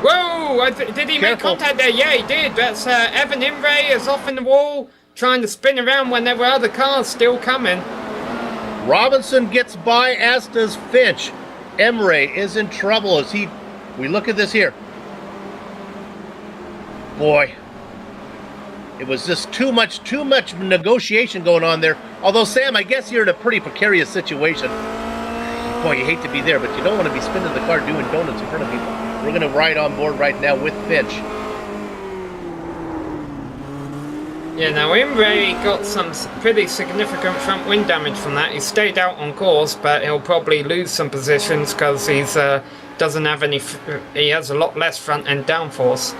Whoa! Did he make contact there? Yeah, he did. That's Evan Imre is off in the wall, trying to spin around when there were other cars still coming. Robinson gets by, as does Finch. Emre is in trouble as we look at this here. Boy, it was just too much negotiation going on there. Although, Sam, I guess you're in a pretty precarious situation. Boy, you hate to be there, but you don't want to be spinning the car doing donuts in front of people. We're going to ride on board right now with Finch. Yeah, now Imre got some pretty significant front wing damage from that. He stayed out on course, but he'll probably lose some positions because he doesn't have any. He has a lot less front end downforce.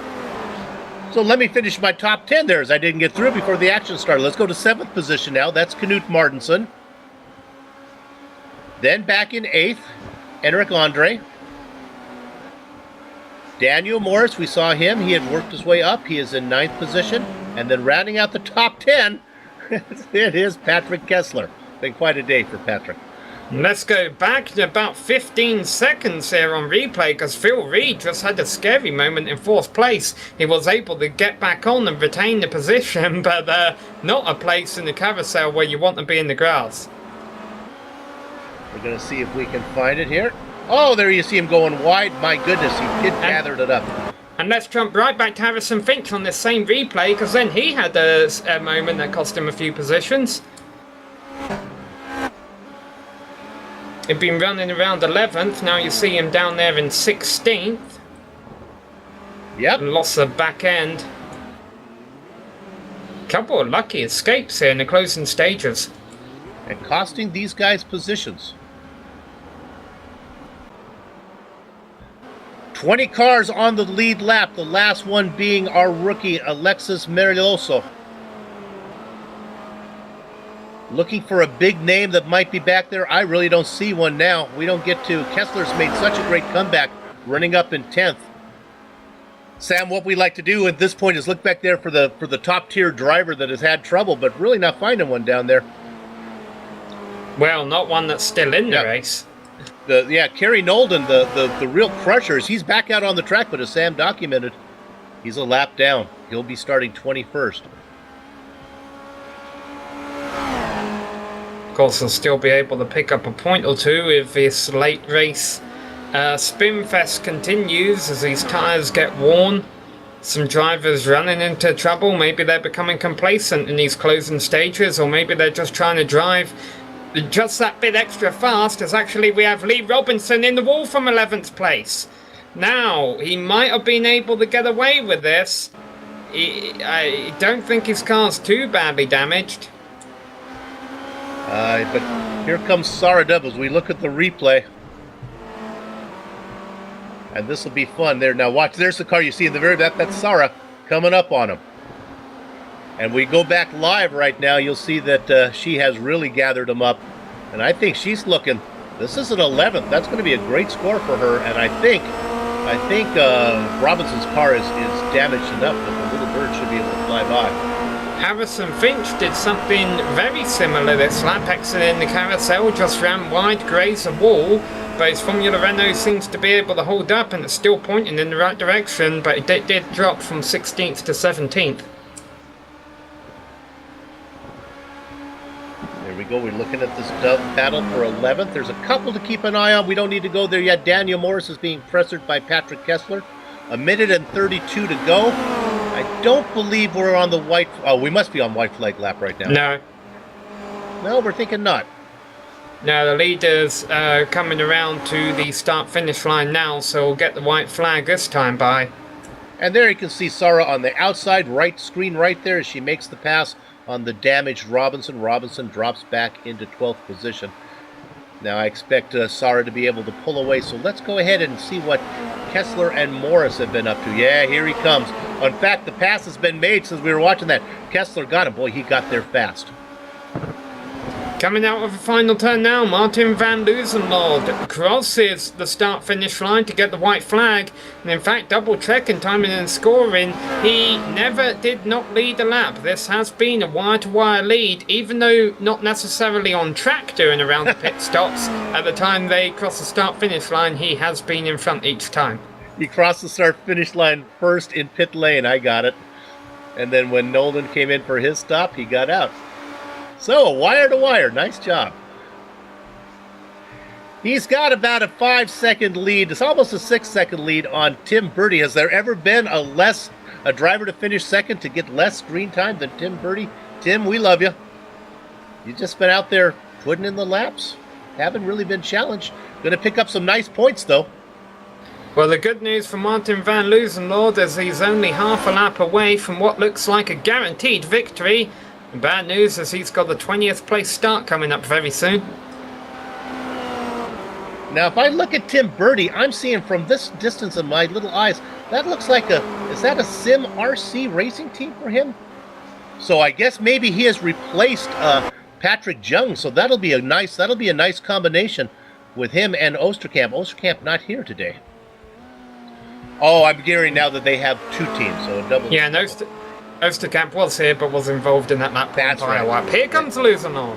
So let me finish my top 10 there, as I didn't get through before the action started. Let's go to 7th position now. That's Knut Martinsen. Then back in 8th, Enric Andre. Daniel Morris, we saw him. He had worked his way up. He is in 9th position. And then rounding out the top 10, it is Patrick Kessler. Been quite a day for Patrick. Let's go back to about 15 seconds here on replay, because Phil Reed just had a scary moment in 4th place. He was able to get back on and retain the position, but not a place in the carousel where you want to be in the grass. We're going to see if we can find it here. Oh, there you see him going wide. My goodness, he did gathered it up. And let's jump right back to Harrison Finch on this same replay, because then he had a moment that cost him a few positions. He'd been running around 11th, now you see him down there in 16th. Yep. Lost the back end. Couple of lucky escapes here in the closing stages. And costing these guys positions. 20 cars on the lead lap, the last one being our rookie, Alexis Meriloso. Looking for a big name that might be back there. I really don't see one now. We don't get to. Kessler's made such a great comeback, running up in 10th. Sam, what we like to do at this point is look back there for the top tier driver that has had trouble, but really not finding one down there. Well, not one that's still in the race. Kerry Nolden, the real crushers, he's back out on the track, but as Sam documented, he's a lap down. He'll be starting 21st. Of course, he'll still be able to pick up a point or two if this late race Spinfest continues as these tyres get worn. Some drivers running into trouble. Maybe they're becoming complacent in these closing stages, or maybe they're just trying to drive just that bit extra fast, as actually we have Lee Robinson in the wall from 11th place. Now, he might have been able to get away with this. I don't think his car's too badly damaged. But here comes Saradub as we look at the replay. And this will be fun there. Now watch, there's the car you see in the very back. That's Sarah coming up on him. And we go back live right now. You'll see that she has really gathered him up. And I think she's looking, this is an 11th. That's going to be a great score for her. And I think Robinson's car is damaged enough that the little bird should be able to fly by. Harrison Finch did something very similar this lap, exiting the carousel, just ran wide, grazed a wall, but his Formula Renault seems to be able to hold up and it's still pointing in the right direction, but it did drop from 16th to 17th. There we go. We're looking at this dove battle for 11th. There's a couple to keep an eye on. We don't need to go there yet. Daniel Morris is being pressured by Patrick Kessler. 1:32 to go. I don't believe we're on the white... Oh, we must be on white flag lap right now. No. No, we're thinking not. No, the leader's coming around to the start-finish line now, so we'll get the white flag this time by. And there you can see Sarah on the outside right screen right there as she makes the pass on the damaged Robinson. Robinson drops back into 12th position. Now I expect Sarah to be able to pull away, so let's go ahead and see what Kessler and Morris have been up to. Yeah, here he comes. In fact, the pass has been made since we were watching that. Kessler got him. Boy, he got there fast. Coming out of the final turn now, Martin van Loosenlord crosses the start-finish line to get the white flag. And in fact, double-checking timing and scoring, he did not lead a lap. This has been a wire-to-wire lead, even though not necessarily on track doing around the pit stops. At the time they cross the start-finish line, he has been in front each time. He crossed the start-finish line first in pit lane. I got it. And then when Nolan came in for his stop, he got out. So, wire to wire. Nice job. He's got about a 5-second lead. It's almost a 6-second lead on Tim Birdie. Has there ever been a driver to finish second to get less screen time than Tim Birdie? Tim, we love you. You've just been out there putting in the laps. Haven't really been challenged. Going to pick up some nice points, though. Well, the good news for Martin van Loosenlord is he's only half a lap away from what looks like a guaranteed victory. The bad news is he's got the 20th place start coming up very soon. Now, if I look at Tim Birdie, I'm seeing from this distance in my little eyes, that looks like is that a SimRC racing team for him? So I guess maybe he has replaced Patrick Jung, so that'll be a nice combination with him and Osterkamp. Osterkamp not here today. Oh, I'm hearing now that they have two teams, so a double. Yeah, and Osterkamp was here, but was involved in that lap. That's right. Lap. Here comes Loosenlord.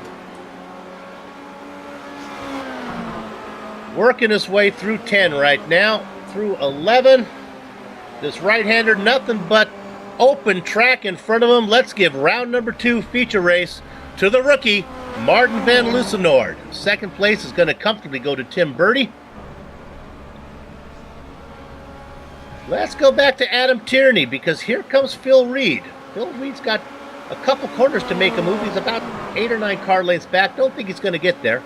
Working his way through 10 right now, through 11. This right-hander, nothing but open track in front of him. Let's give round number 2 feature race to the rookie, Martin van Loosenlord. Second place is going to comfortably go to Tim Birdie. Let's go back to Adam Tierney because here comes Phil Reed. Phil Reed's got a couple corners to make a move. He's about 8 or 9 car lengths back. Don't think he's going to get there.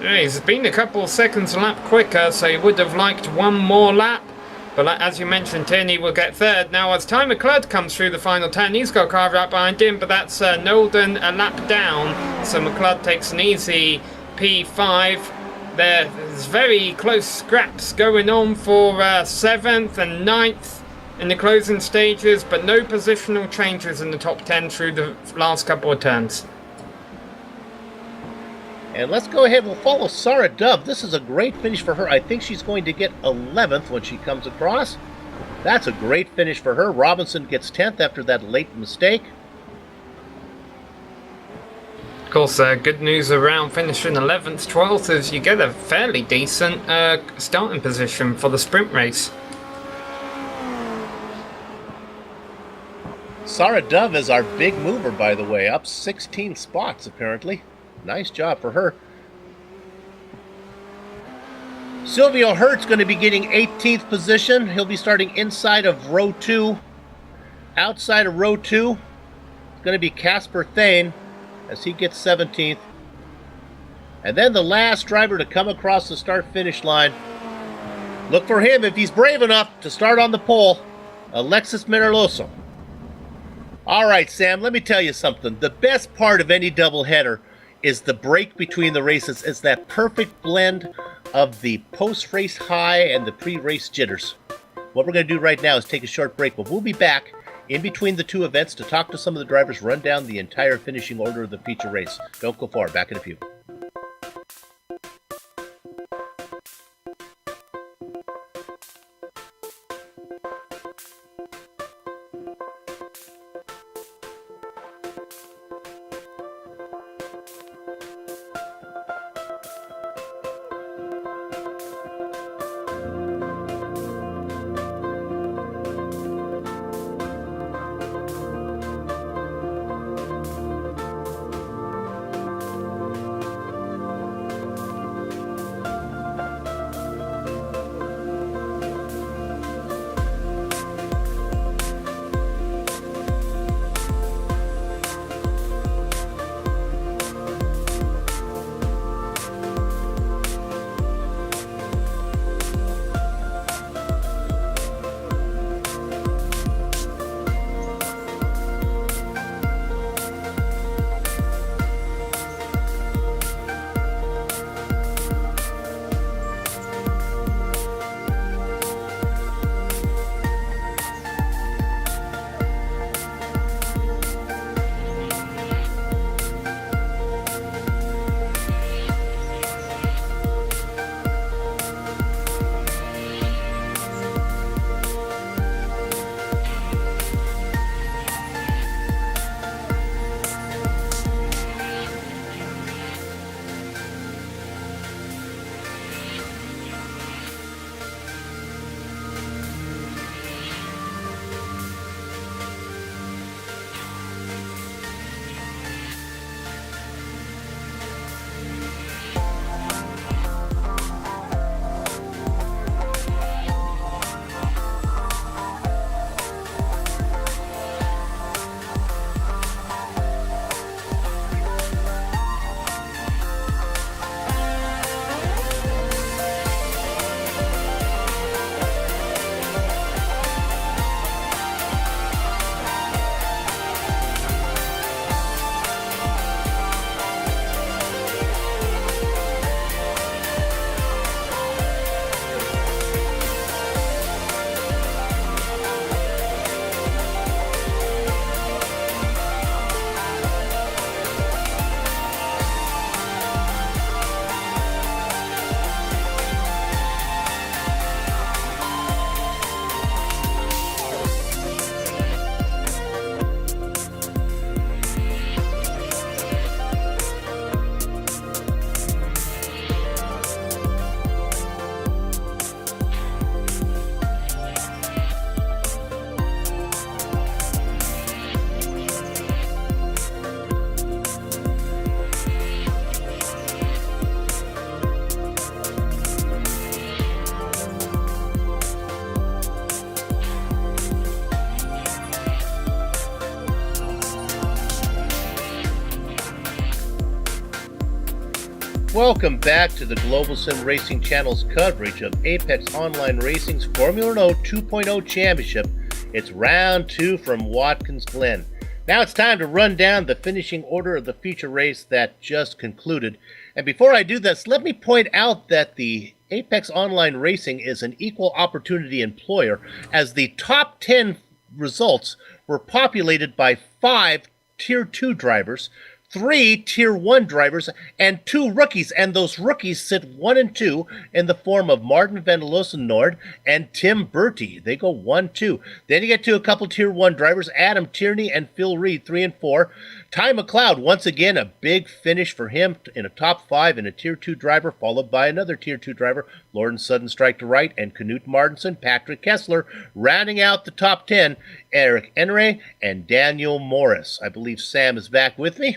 Yeah, he's been a couple of seconds a lap quicker, so he would have liked one more lap. But as you mentioned, Tierney will get third. Now, as Ty McLeod comes through the final turn, he's got a car right behind him, but that's Nolden a lap down. So McLeod takes an easy P5. There's very close scraps going on for 7th and 9th in the closing stages, but no positional changes in the top 10 through the last couple of turns. And let's go ahead, we'll follow Sarah Dove. This is a great finish for her. I think she's going to get 11th when she comes across. That's a great finish for her. Robinson gets 10th after that late mistake. Of course, good news around finishing 11th, 12th is you get a fairly decent starting position for the sprint race. Sarah Dove is our big mover, by the way, up 16 spots apparently. Nice job for her. Silvio Hurt's going to be getting 18th position. He'll be starting inside of row 2. Outside of row 2, it's going to be Casper Thane as he gets 17th. And then the last driver to come across the start-finish line. Look for him if he's brave enough to start on the pole. Alexis Minerloso. All right, Sam, let me tell you something. The best part of any doubleheader is the break between the races. It's that perfect blend of the post-race high and the pre-race jitters. What we're going to do right now is take a short break, but we'll be back in between the two events to talk to some of the drivers, run down the entire finishing order of the feature race. Don't go far. Back in a few. Welcome back to the Global Sim Racing Channel's coverage of Apex Online Racing's Formula Renault 2.0 Championship. It's round 2 from Watkins Glen. Now it's time to run down the finishing order of the feature race that just concluded. And before I do this, let me point out that the Apex Online Racing is an equal opportunity employer, as the top 10 results were populated by 5 Tier 2 drivers, 3 Tier 1 drivers, and 2 rookies, and those rookies sit 1 and 2 in the form of Martin van Loosenoord and Tim Bertie. They go 1-2. Then you get to a couple Tier 1 drivers, Adam Tierney and Phil Reed, 3 and 4. Ty McLeod, once again, a big finish for him in a top 5 and a Tier 2 driver, followed by another Tier 2 driver, Lauren Sudden Strike to right, and Knut Martinson, Patrick Kessler, rounding out the top 10, Eric Enray and Daniel Morris. I believe Sam is back with me.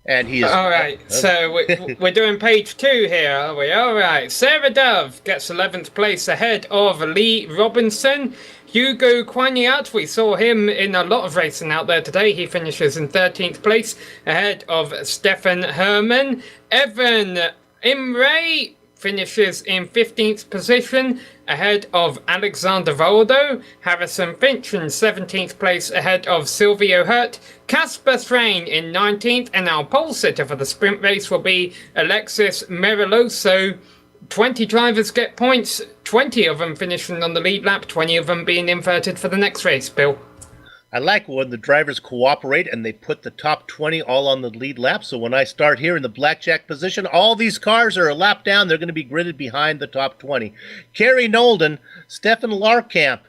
And he is... All right, so we're doing page 2 here, are we? All right, Sarah Dove gets 11th place ahead of Lee Robinson. Hugo Quagnat, we saw him in a lot of racing out there today. He finishes in 13th place ahead of Stefan Herman. Evan Imre finishes in 15th position ahead of Alexander Voldo. Harrison Finch in 17th place ahead of Silvio Hurt. Casper Thrain in 19th, and our pole sitter for the sprint race will be Alexis Meriloso. 20 drivers get points, 20 of them finishing on the lead lap, 20 of them being inverted for the next race, Bill. I like when the drivers cooperate and they put the top 20 all on the lead lap. So when I start here in the blackjack position, all these cars are a lap down. They're going to be gridded behind the top 20. Kerry Nolden, Stefan Larkamp,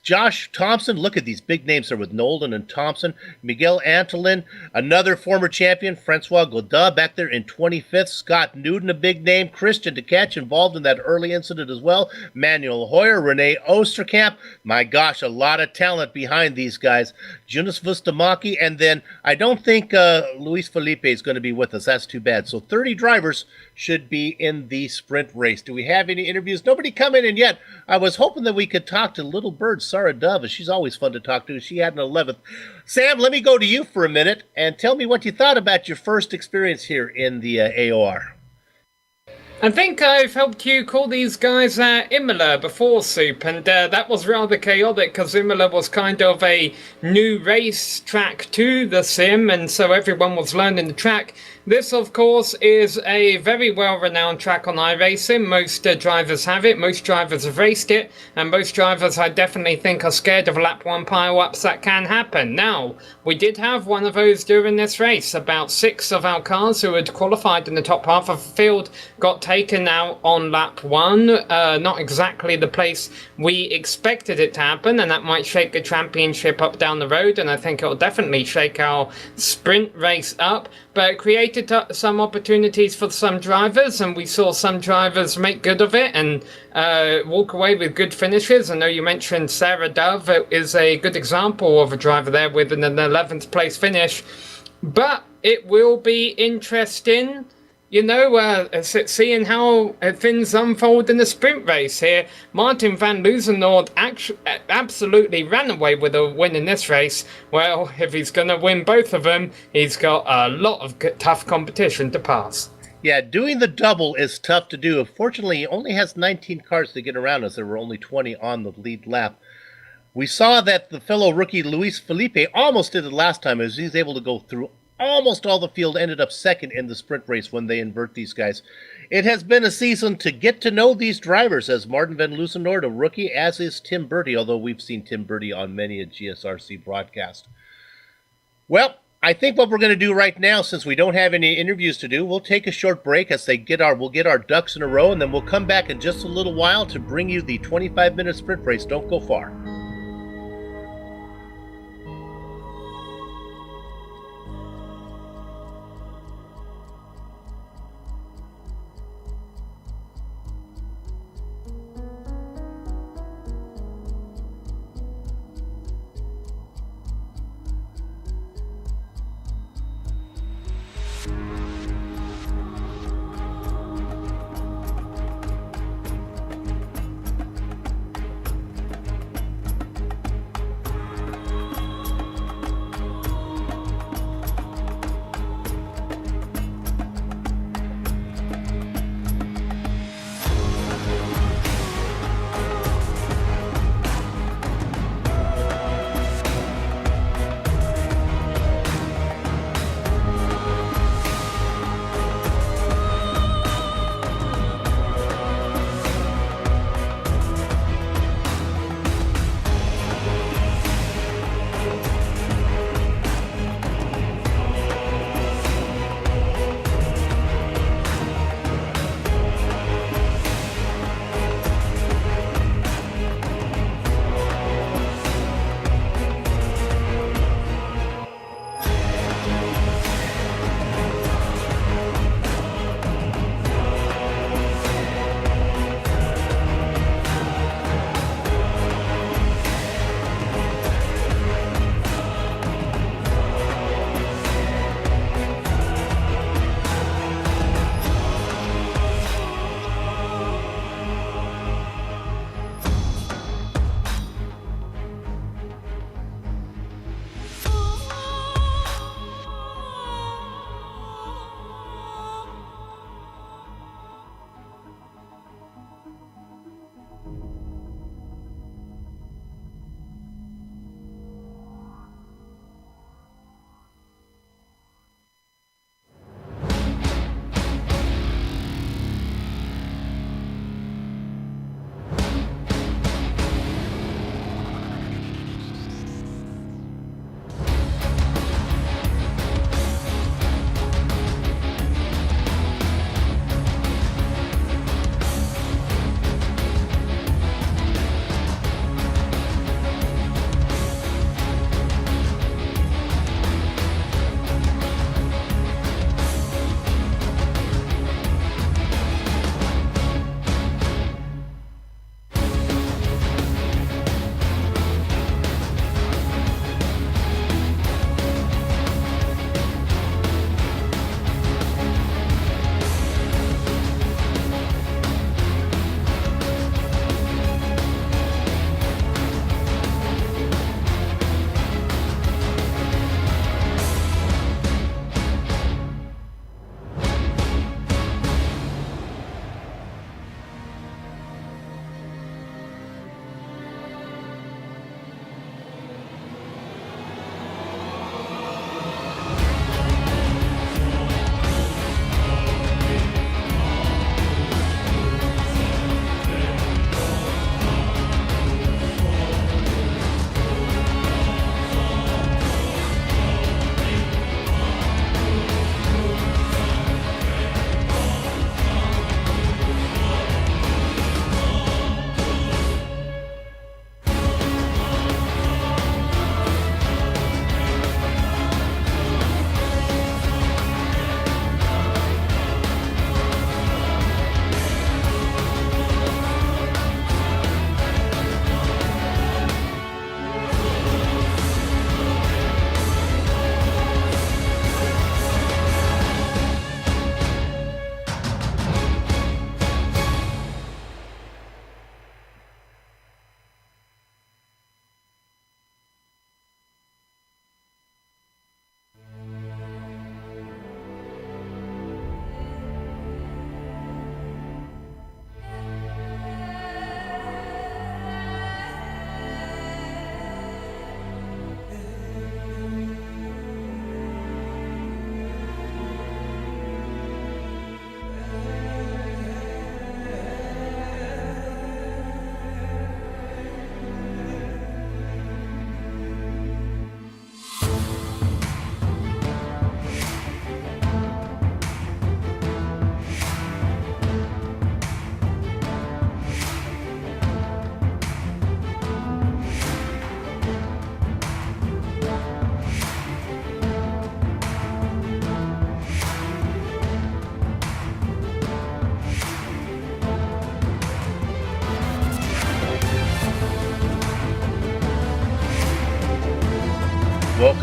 Josh Thompson. Look at these big names there with Nolden and Thompson. Miguel Antolin, another former champion, Francois Godin back there in 25th. Scott Newton, a big name. Christian DeCatch involved in that early incident as well. Manuel Hoyer, Renee Osterkamp. My gosh, a lot of talent behind these guys. Jonas Bustamaki, and then I don't think Luis Felipe is going to be with us. That's too bad. So 30 drivers should be in the sprint race. Do we have any interviews? Nobody coming in yet. I was hoping that we could talk to Little Bird Sarah Dove. She's always fun to talk to. She had an 11th. Sam, let me go to you for a minute and tell me what you thought about your first experience here in the AOR. I think I've helped you call these guys Imola before, Soup, and that was rather chaotic because Imola was kind of a new race track to the sim, and so everyone was learning the track. This, of course, is a very well-renowned track on iRacing. Most drivers have it, most drivers have raced it, and most drivers, I definitely think, are scared of lap 1 pile-ups that can happen. Now, we did have one of those during this race. About 6 of our cars who had qualified in the top half of the field got taken out on lap 1. Not exactly the place we expected it to happen, and that might shake the championship up down the road, and I think it'll definitely shake our sprint race up. But it created some opportunities for some drivers, and we saw some drivers make good of it and walk away with good finishes. I know you mentioned Sarah Dove is a good example of a driver there with an 11th place finish. But it will be interesting, you know, seeing how things unfold in the sprint race here. Martin van Loosenoord absolutely ran away with a win in this race. Well, if he's going to win both of them, he's got a lot of tough competition to pass. Yeah, doing the double is tough to do. Unfortunately, he only has 19 cars to get around as there were only 20 on the lead lap. We saw that the fellow rookie Luis Felipe almost did it last time as he was able to go through almost all the field, ended up second in the sprint race when they invert these guys. It has been a season to get to know these drivers, as Martin van Loosenoord, a rookie, as is Tim Bertie, although we've seen Tim Bertie on many a GSRC broadcast. Well, I think what we're going to do right now, since we don't have any interviews to do, we'll take a short break as we'll get our ducks in a row, and then we'll come back in just a little while to bring you the 25-minute sprint race. Don't go far.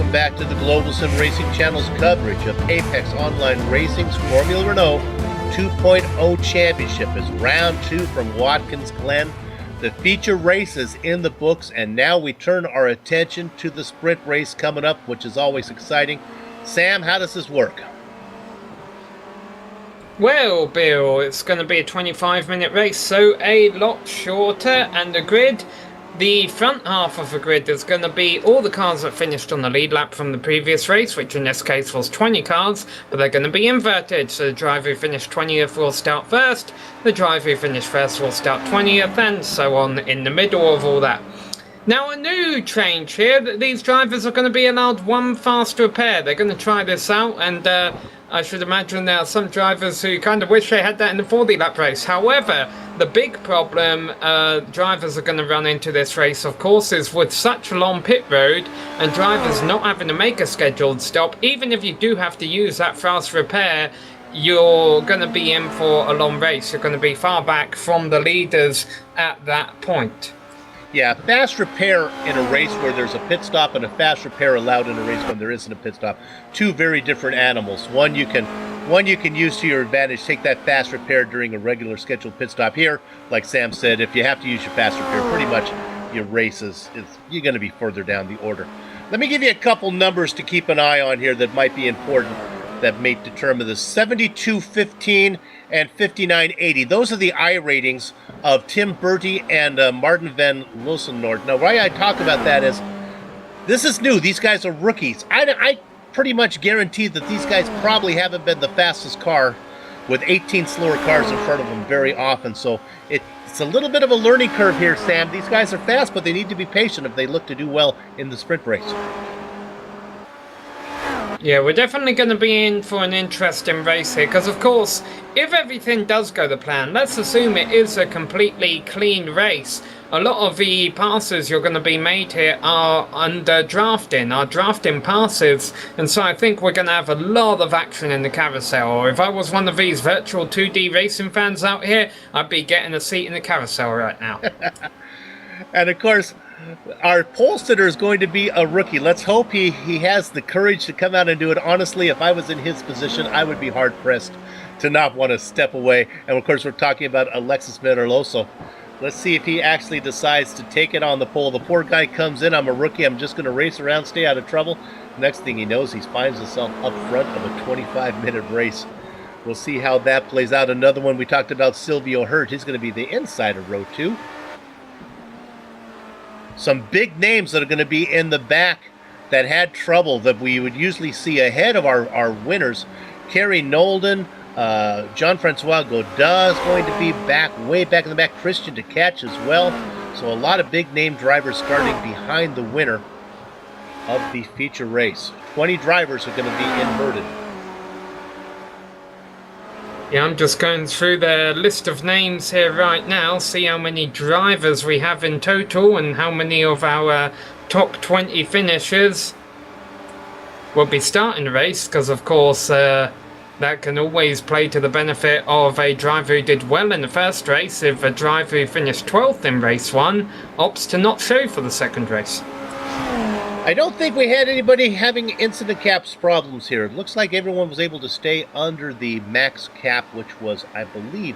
Welcome back to the Global Sim Racing Channel's coverage of Apex Online Racing's Formula Renault 2.0 Championship as round 2 from Watkins Glen. The feature race is in the books, and now we turn our attention to the sprint race coming up, which is always exciting. Sam, how does this work? Well, Bill, it's going to be a 25-minute race, so a lot shorter, and the grid, the front half of the grid is going to be all the cars that finished on the lead lap from the previous race, which in this case was 20 cars, but they're going to be inverted, so the driver who finished 20th will start first, the driver who finished first will start 20th, and so on in the middle of all that. Now, a new change here, that these drivers are going to be allowed one fast repair. They're going to try this out, and I should imagine there are some drivers who kind of wish they had that in the 40 lap race. However, the big problem drivers are going to run into this race, of course, is with such a long pit road and drivers not having to make a scheduled stop. Even if you do have to use that fast repair, you're going to be in for a long race. You're going to be far back from the leaders at that point. Yeah, fast repair in a race where there's a pit stop and a fast repair allowed in a race when there isn't a pit stop. Two very different animals. One you can use to your advantage. Take that fast repair during a regular scheduled pit stop. Here, like Sam said, if you have to use your fast repair, pretty much your race you're going to be further down the order. Let me give you a couple numbers to keep an eye on here that might be important, that may determine this. 72.15 and 59.80. Those are the I ratings of Tim Bertie and Martin van Loosenoord. Now, why I talk about that is, this is new. These guys are rookies. I pretty much guarantee that these guys probably haven't been the fastest car with 18 slower cars in front of them very often. So it's a little bit of a learning curve here, Sam. These guys are fast, but they need to be patient if they look to do well in the sprint race. Yeah, we're definitely going to be in for an interesting race here, because of course, if everything does go to plan, let's assume it is a completely clean race. A lot of the passes you're going to be made here are under drafting, are drafting passes, and so I think we're going to have a lot of action in the carousel. Or if I was one of these virtual 2D racing fans out here, I'd be getting a seat in the carousel right now. And of course, our pole sitter is going to be a rookie. Let's hope he has the courage to come out and do it. Honestly, if I was in his position, I would be hard-pressed to not want to step away. And of course, we're talking about Alexis Menarloso. Let's see if he actually decides to take it on the pole. The poor guy comes in, I'm a rookie, I'm just going to race around, stay out of trouble. Next thing he knows, he finds himself up front of a 25-minute race. We'll see how that plays out. Another one we talked about, Silvio Hurt. He's going to be the inside of row 2. Some big names that are going to be in the back that had trouble that we would usually see ahead of our winners. Kerry Nolden, Jean-Francois Godin is going to be back, way back in the back. Christian to catch as well. So a lot of big name drivers starting behind the winner of the feature race. 20 drivers are going to be inverted. Yeah, I'm just going through the list of names here right now, see how many drivers we have in total and how many of our top 20 finishers will be starting the race, because of course that can always play to the benefit of a driver who did well in the first race if a driver who finished 12th in race 1 opts to not show for the second race. I don't think we had anybody having incident caps problems here. It looks like everyone was able to stay under the max cap, which was, I believe,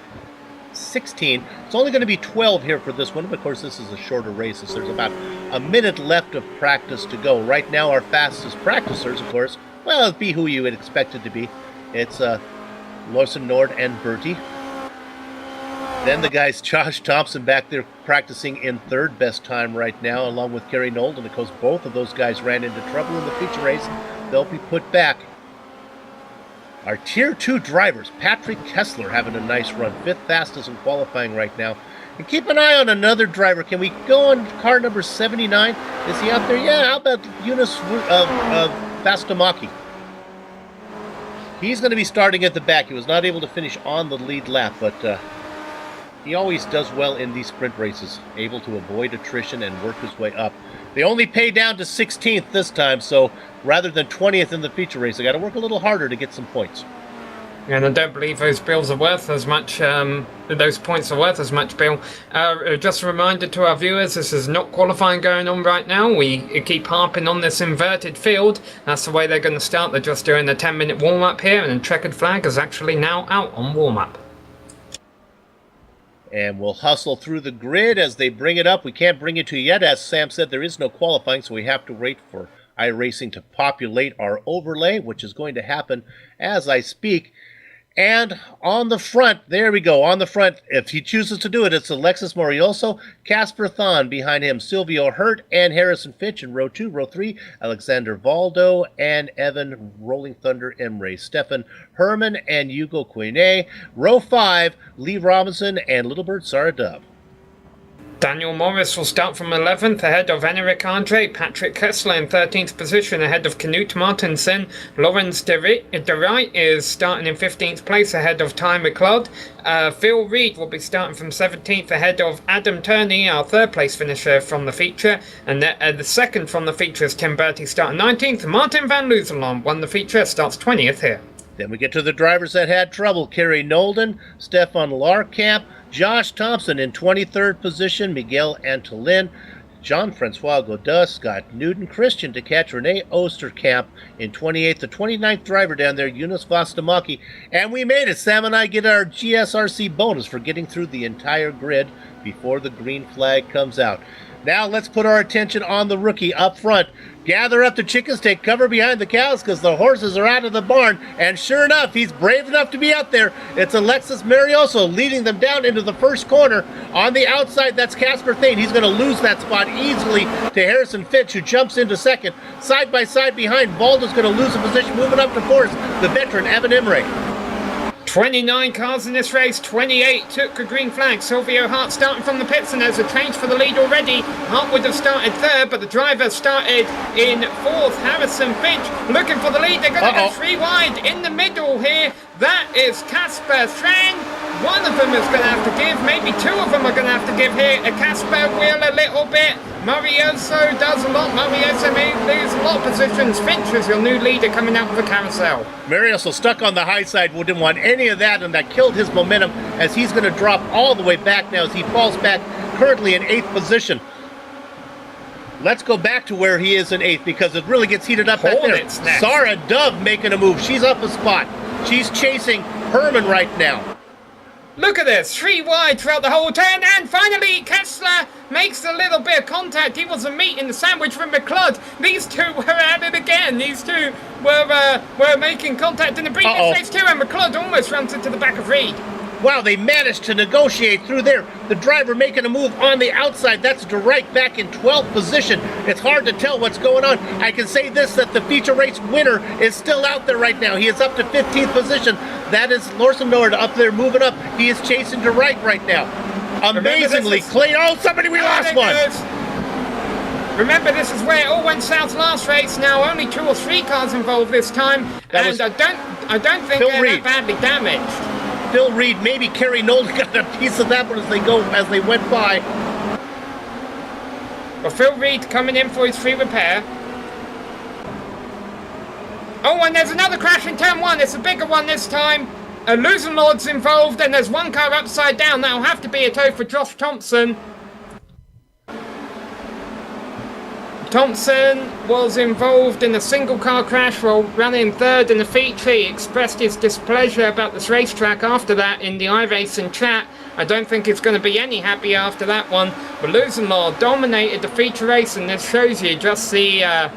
16. It's only going to be 12 here for this one. Of course, this is a shorter race, so there's about a minute left of practice to go. Right now, our fastest practicers, of course, well, it'd be who you would expect it to be. It's Loosenoord and Bertie. Then the guys Josh Thompson back there practicing in third best time right now, along with Kerry Nolden. And of course, both of those guys ran into trouble in the feature race. They'll be put back. Our Tier 2 drivers, Patrick Kessler having a nice run. 5th fastest in qualifying right now. And keep an eye on another driver. Can we go on car number 79? Is he out there? Yeah, how about Yunus Bastamaki? He's going to be starting at the back. He was not able to finish on the lead lap, but he always does well in these sprint races, able to avoid attrition and work his way up. They only pay down to 16th this time, so rather than 20th in the feature race, they got to work a little harder to get some points. And I don't believe those bills are worth as much, those points are worth as much, Bill. Just a reminder to our viewers, this is not qualifying going on right now. We keep harping on this inverted field. That's the way they're going to start. They're just doing a 10-minute warm-up here, and the checkered flag is actually now out on warm-up. And we'll hustle through the grid as they bring it up. We can't bring it to you yet. As Sam said, there is no qualifying, so we have to wait for iRacing to populate our overlay, which is going to happen as I speak. And on the front, there we go, on the front, if he chooses to do it, it's Alexis Morioso, Casper Thon behind him, Silvio Hurt, and Harrison Fitch in row 2. Row 3, Alexander Valdo and Evan Rolling Thunder Emre, Stefan Herman and Hugo Quinet. Row 5, Lee Robinson and Little Bird Sarah Dove. Daniel Morris will start from 11th ahead of Enric Andre. Patrick Kessler in 13th position ahead of Knut Martensen. Lawrence de Wright is starting in 15th place ahead of Ty McLeod. Phil Reed will be starting from 17th ahead of Adam Turney, our third place finisher from the feature. And the second from the feature is Tim Bertie starting 19th. Martin van Loozenland won the feature, starts 20th here. Then we get to the drivers that had trouble. Kerry Nolden, Stefan Larkamp, Josh Thompson in 23rd position, Miguel Antolin, Jean-Francois Godin, Scott Newton, Christian to catch Rene Osterkamp in 28th. The 29th driver down there, Yunus Vastamaki. And we made it. Sam and I get our GSRC bonus for getting through the entire grid before the green flag comes out. Now let's put our attention on the rookie up front. Gather up the chickens, take cover behind the cows because the horses are out of the barn. And sure enough, he's brave enough to be out there. It's Alexis Marioso leading them down into the first corner. On the outside, that's Casper Thane. He's going to lose that spot easily to Harrison Fitch, who jumps into second. Side by side behind, Valdo's going to lose a position, moving up to fourth. The veteran, Evan Imre. 29 cars in this race, 28 took a green flag. Silvio Hart starting from the pits, and there's a change for the lead already. Hart would have started third, but the driver started in fourth. Harrison Finch looking for the lead. They're going to go 3 wide in the middle here. That is Casper Thrang. One of them is going to have to give, maybe 2 of them are going to have to give here. Casper will a little bit. Marioso does a lot. Marioso may lose a lot of positions. Finch is your new leader coming out of the carousel. Marioso stuck on the high side, didn't want any of that, and that killed his momentum as he's going to drop all the way back now as he falls back currently in 8th position. Let's go back to where he is in 8th because it really gets heated up back there. Next. Sarah Dove making a move. She's up a spot. She's chasing Herman right now. Look at this, 3 wide throughout the whole turn, and finally Kessler makes a little bit of contact. He was a meat in the sandwich from McLeod. These two were at it again. These two were making contact in the previous race too, and McLeod almost runs into the back of Reed. Wow, they managed to negotiate through there. The driver making a move on the outside. That's DeWright back in 12th position. It's hard to tell what's going on. I can say this, that the feature race winner is still out there right now. He is up to 15th position. That is Lawson Nord up there moving up. He is chasing DeWright right now. Amazingly, Clay. Oh, somebody, we lost one. Remember, this is where it all went south last race. Now only 2 or 3 cars involved this time, and I don't think they're that badly damaged. Phil Reed, maybe Kerry Nolan got a piece of that one as they went by. Well, Phil Reed coming in for his free repair. Oh, and there's another crash in turn 1. It's a bigger one this time. A losing lord's involved, and there's 1 car upside down. That'll have to be a tow for Josh Thompson. Thompson was involved in a single car crash while running third in the feature. He expressed his displeasure about this racetrack after that in the iRacing chat. I don't think it's going to be any happy after that one. But Lusenlaw dominated the feature race, and this shows you just the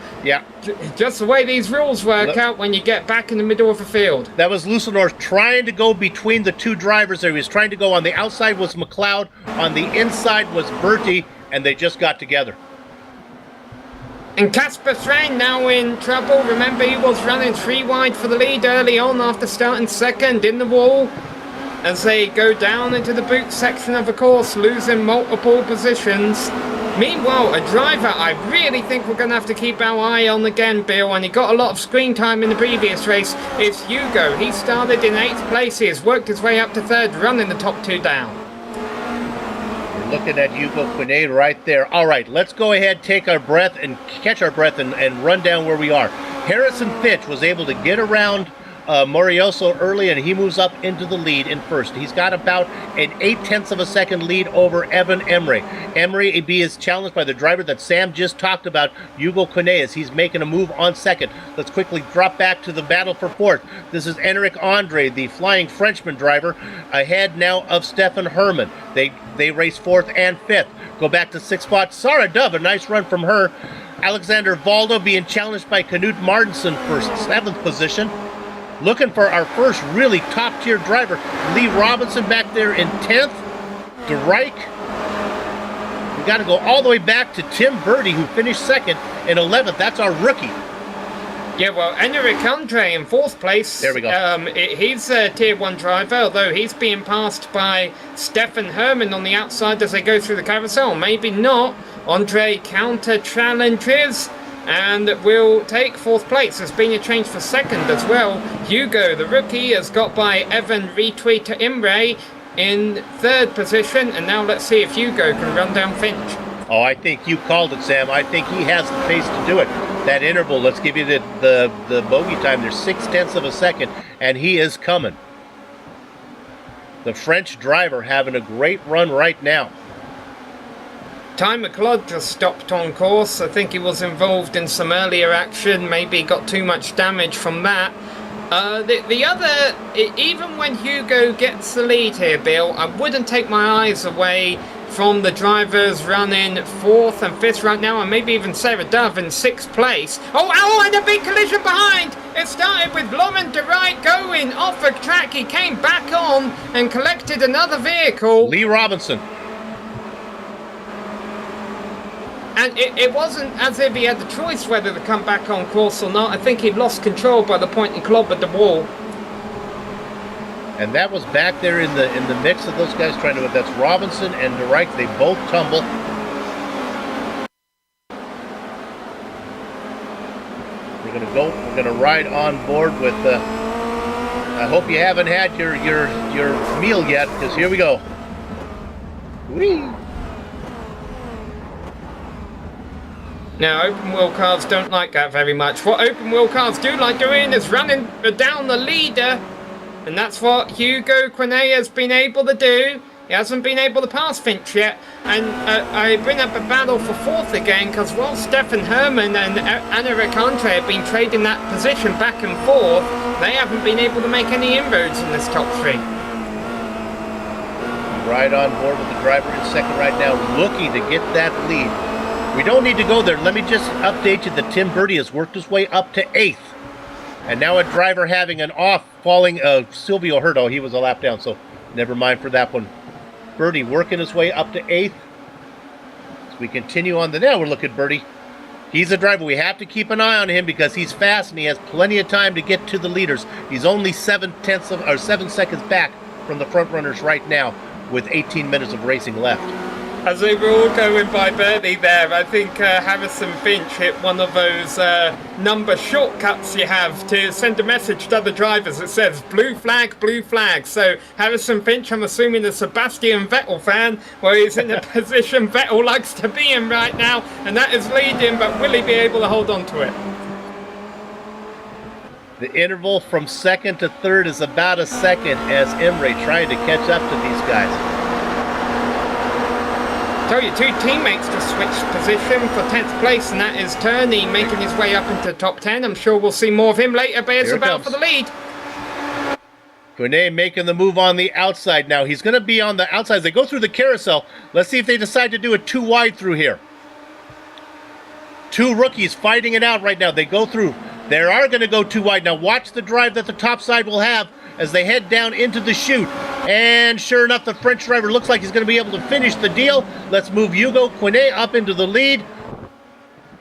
just the way these rules work out when you get back in the middle of the field. That was Lusenor trying to go between the 2 drivers there. He was trying to go on the outside was McLeod, on the inside was Bertie, and they just got together. And Casper Thrang now in trouble. Remember, he was running 3 wide for the lead early on after starting second in the wall. As they go down into the boot section of the course, losing multiple positions. Meanwhile, a driver I really think we're going to have to keep our eye on again, Bill, and he got a lot of screen time in the previous race, is Hugo. He started in 8th place. He has worked his way up to 3rd, running the top 2 down. Looking at Hugo Quinet right there. All right, let's go ahead, take our breath and catch our breath and run down where we are. Harrison Fitch was able to get around Morioso early, and he moves up into the lead in first. He's got about an 0.8 of a second lead over Evan Emre. Emre is challenged by the driver that Sam just talked about, Hugo Queneas. He's making a move on second. Let's quickly drop back to the battle for fourth. This is Enric Andre, the Flying Frenchman driver, ahead now of Stefan Herman. They race fourth and fifth. Go back to sixth spot. Sarah Dove, a nice run from her. Alexander Valdo being challenged by Knut Martinsen for seventh position. Looking for our first really top-tier driver. Lee Robinson back there in 10th. De Rijk. We got to go all the way back to Tim Birdie, who finished second in 11th. That's our rookie. Yeah, well, Enric Andre in fourth place. There we go. He's a Tier 1 driver, although he's being passed by Stefan Herman on the outside as they go through the carousel. Maybe not. Andre counter-challenges and will take fourth place. There's been a change for second as well. Hugo, the rookie, has got by Evan Retweet to Imre in third position. And now let's see if Hugo can run down Finch. Oh, I think you called it, Sam. I think he has the pace to do it. That interval, let's give you the bogey time. There's 0.6 of a second, and he is coming. The French driver having a great run right now. Ty McLeod just stopped on course. I think he was involved in some earlier action. Maybe got too much damage from that. The other, even when Hugo gets the lead here, Bill, I wouldn't take my eyes away from the drivers running fourth and fifth right now, and maybe even Sarah Dove in sixth place. Oh, and a big collision behind! It started with Laurent de Rijk going off a track. He came back on and collected another vehicle. Lee Robinson. And it wasn't as if he had the choice whether to come back on course or not. I think he lost control by the point he clobbered the wall. And that was back there in the mix of those guys trying to. That's Robinson and De Rijk. They both tumble. We're gonna ride on board with. I hope you haven't had your meal yet, because here we go. Whee! Now, open wheel cars don't like that very much. What open wheel cars do like doing is running down the leader. And that's what Hugo Queneas has been able to do. He hasn't been able to pass Finch yet. And I bring up a battle for fourth again, because while Stefan Herman and Enric Andre have been trading that position back and forth, they haven't been able to make any inroads in this top three. Right on board with the driver in second right now, looking to get that lead. We don't need to go there. Let me just update you that Tim Birdie has worked his way up to 8th. And now a driver having an off, falling, Silvio Hurto. He was a lap down, so never mind for that one. Birdie working his way up to 8th. As we continue on now we're looking at Birdie. He's a driver. We have to keep an eye on him because he's fast and he has plenty of time to get to the leaders. He's only 7 seconds back from the front runners right now with 18 minutes of racing left. As they were all going by Birdie there, I think Harrison Finch hit one of those number shortcuts you have to send a message to other drivers that says blue flag, blue flag. So Harrison Finch, I'm assuming a Sebastian Vettel fan, where he's in the position Vettel likes to be in right now, and that is leading, but will he be able to hold on to it? The interval from second to third is about a second as Imre trying to catch up to these guys. Tell you, two teammates just switched position for 10th place, and that is Turney making his way up into the top 10. I'm sure we'll see more of him later, but it's about for the lead. Glen making the move on the outside now. He's going to be on the outside. They go through the carousel. Let's see if they decide to do it too wide through here. Two rookies fighting it out right now. They go through. They are going to go too wide. Now watch the drive that the top side will have as they head down into the chute. And sure enough, the French driver looks like he's going to be able to finish the deal. Let's move Hugo Queneas up into the lead.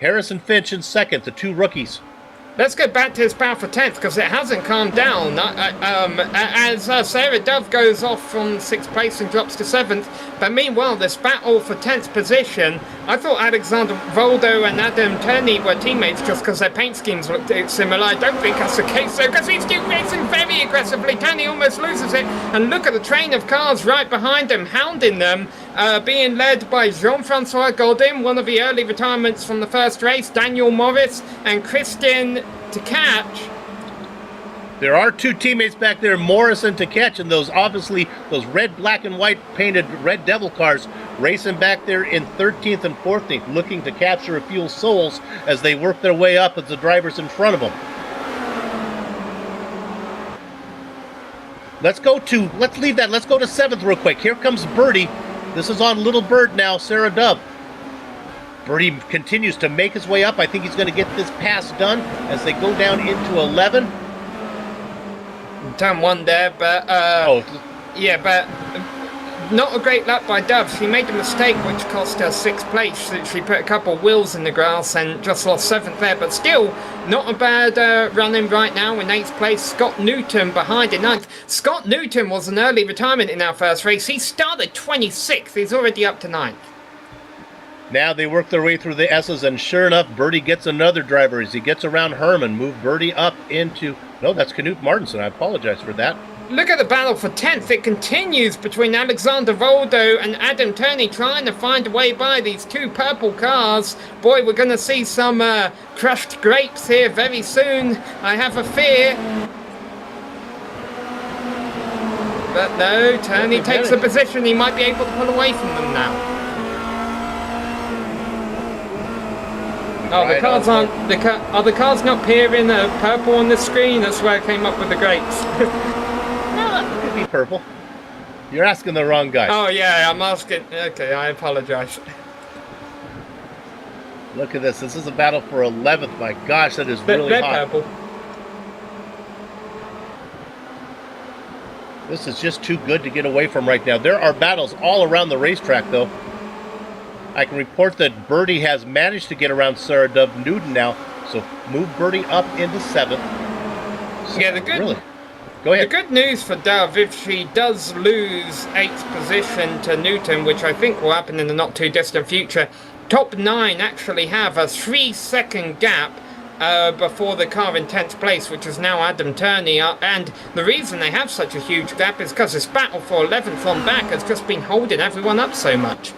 Harrison Finch in second, the two rookies. Let's get back to this battle for 10th, because it hasn't calmed down. As Sarah Dove goes off from 6th place and drops to 7th. But meanwhile, this battle for 10th position, I thought Alexander Voldo and Adam Turney were teammates just because their paint schemes looked similar. I don't think that's the case, though, because he's still racing very aggressively. Turney almost loses it. And look at the train of cars right behind him, hounding them, being led by Jean-Francois Godin, one of the early retirements from the first race, Daniel Morris, and Christian to catch. There are two teammates back there, Morrison to catch, and those red, black, and white painted Red Devil cars racing back there in 13th and 14th, looking to capture a few souls as they work their way up as the drivers in front of them. Let's leave that. Let's go to 7th real quick. Here comes Birdie. This is on Little Bird now, Sarah Dove. Birdie continues to make his way up. I think he's going to get this pass done as they go down into 11. Turn 1 there, but yeah, but not a great lap by Dove. She made a mistake which cost her 6th place. She put a couple of wheels in the grass and just lost 7th there, but still not a bad running right now in 8th place. Scott Newton behind in 9th. Scott Newton was an early retirement in our first race. He started 26th. He's already up to 9th. Now they work their way through the S's, and sure enough, Birdie gets another driver as he gets around Herman. Move Birdie up into... No, that's Knut Martinson. I apologize for that. Look at the battle for 10th. It continues between Alexander Voldo and Adam Turney trying to find a way by these two purple cars. Boy, we're going to see some crushed grapes here very soon. I have a fear. But no, Turney takes a position. He might be able to pull away from them now. Oh, the cars aren't. Are the cars not appearing purple on the screen? That's where I came up with the grapes. No, it could be purple. You're asking the wrong guy. Oh yeah, I'm asking. Okay, I apologize. Look at this. This is a battle for 11th. My gosh, that is really they're hot. Purple. This is just too good to get away from right now. There are battles all around the racetrack, though. I can report that Birdie has managed to get around Sarah Dove Newton now, so move Birdie up into 7th. So, Yeah, the good. Really? Go ahead. The good news for Dove, if she does lose 8th position to Newton, which I think will happen in the not too distant future, top 9 actually have a 3-second gap before the car in 10th place, which is now Adam Turney. And the reason they have such a huge gap is because this battle for 11th on back has just been holding everyone up so much.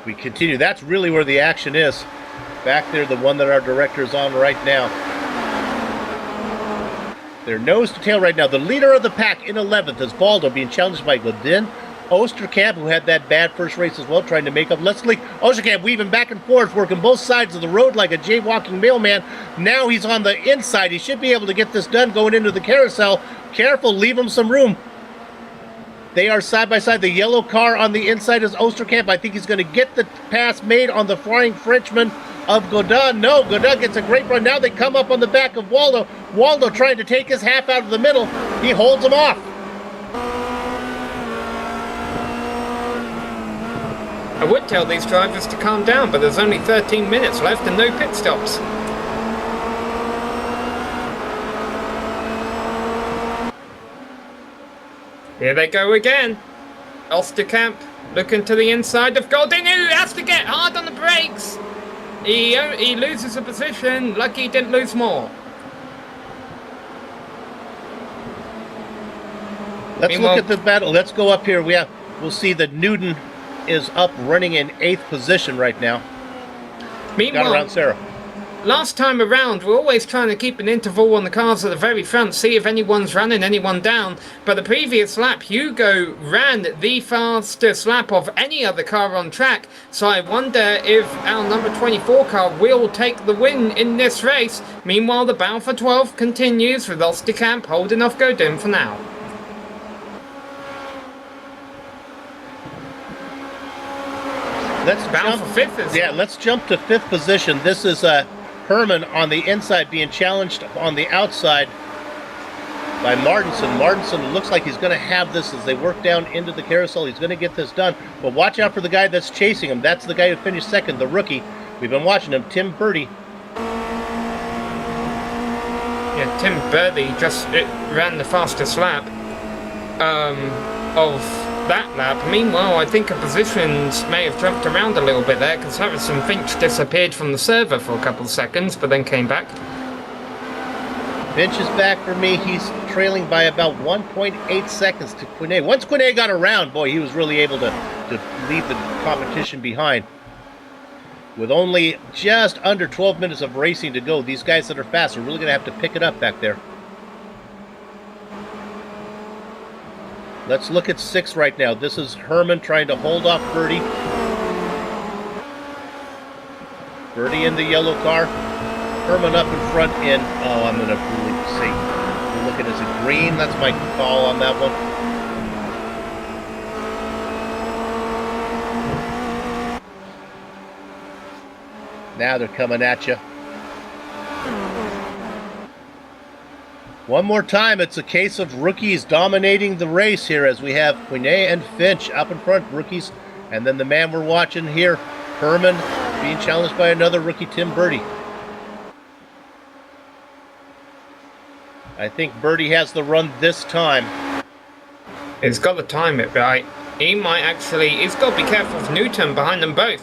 We continue. That's really where the action is. Back there, the one that our director is on right now. They're nose to tail right now. The leader of the pack in 11th is Baldo, being challenged by Glen Osterkamp, who had that bad first race as well, trying to make up. Leslie Osterkamp weaving back and forth, working both sides of the road like a jaywalking mailman. Now he's on the inside. He should be able to get this done going into the carousel. Careful, leave him some room. They are side by side. The yellow car on the inside is Osterkamp. I think he's going to get the pass made on the Flying Frenchman of Godin. No, Godin gets a great run. Now they come up on the back of Waldo. Waldo trying to take his half out of the middle. He holds him off. I would tell these drivers to calm down, but there's only 13 minutes left and no pit stops. Here they go again. Osterkamp looking to the inside of Goldin, who has to get hard on the brakes. He loses a position. Lucky he didn't lose more. Let's look at the battle. Let's go up here. We'll see that Newton is up running in 8th position right now. Meanwhile, got around Sarah. Last time around, we're always trying to keep an interval on the cars at the very front, see if anyone's running anyone down. But the previous lap, Hugo ran the fastest lap of any other car on track. So I wonder if our number 24 car will take the win in this race. Meanwhile, the battle for 12 continues with Osterkamp holding off Godin for now. Let's jump to 5th position. This is Herman on the inside being challenged on the outside by Martinson. Martinson looks like he's going to have this as they work down into the carousel. He's going to get this done. But watch out for the guy that's chasing him. That's the guy who finished 2nd, the rookie. We've been watching him, Tim Birdie. Yeah, Tim Birdie just ran the fastest lap of that lap. Meanwhile, I think our positions may have jumped around a little bit there because Harrison Finch disappeared from the server for a couple of seconds but then came back. Finch is back for me. He's trailing by about 1.8 seconds to Quinet. Once Quinet got around, boy, he was really able to leave the competition behind. With only just under 12 minutes of racing to go, these guys that are fast are really going to have to pick it up back there. Let's look at 6 right now. This is Herman trying to hold off Birdie. Birdie in the yellow car. Herman up in front in, oh, I'm going to really see. We're looking, is it green? That's my call on that one. Now they're coming at you. One more time, it's a case of rookies dominating the race here as we have Quinet and Finch up in front, rookies. And then the man we're watching here, Herman, being challenged by another rookie, Tim Birdie. I think Birdie has the run this time. He's got to time it right. He might actually, he's got to be careful of Newton behind them both.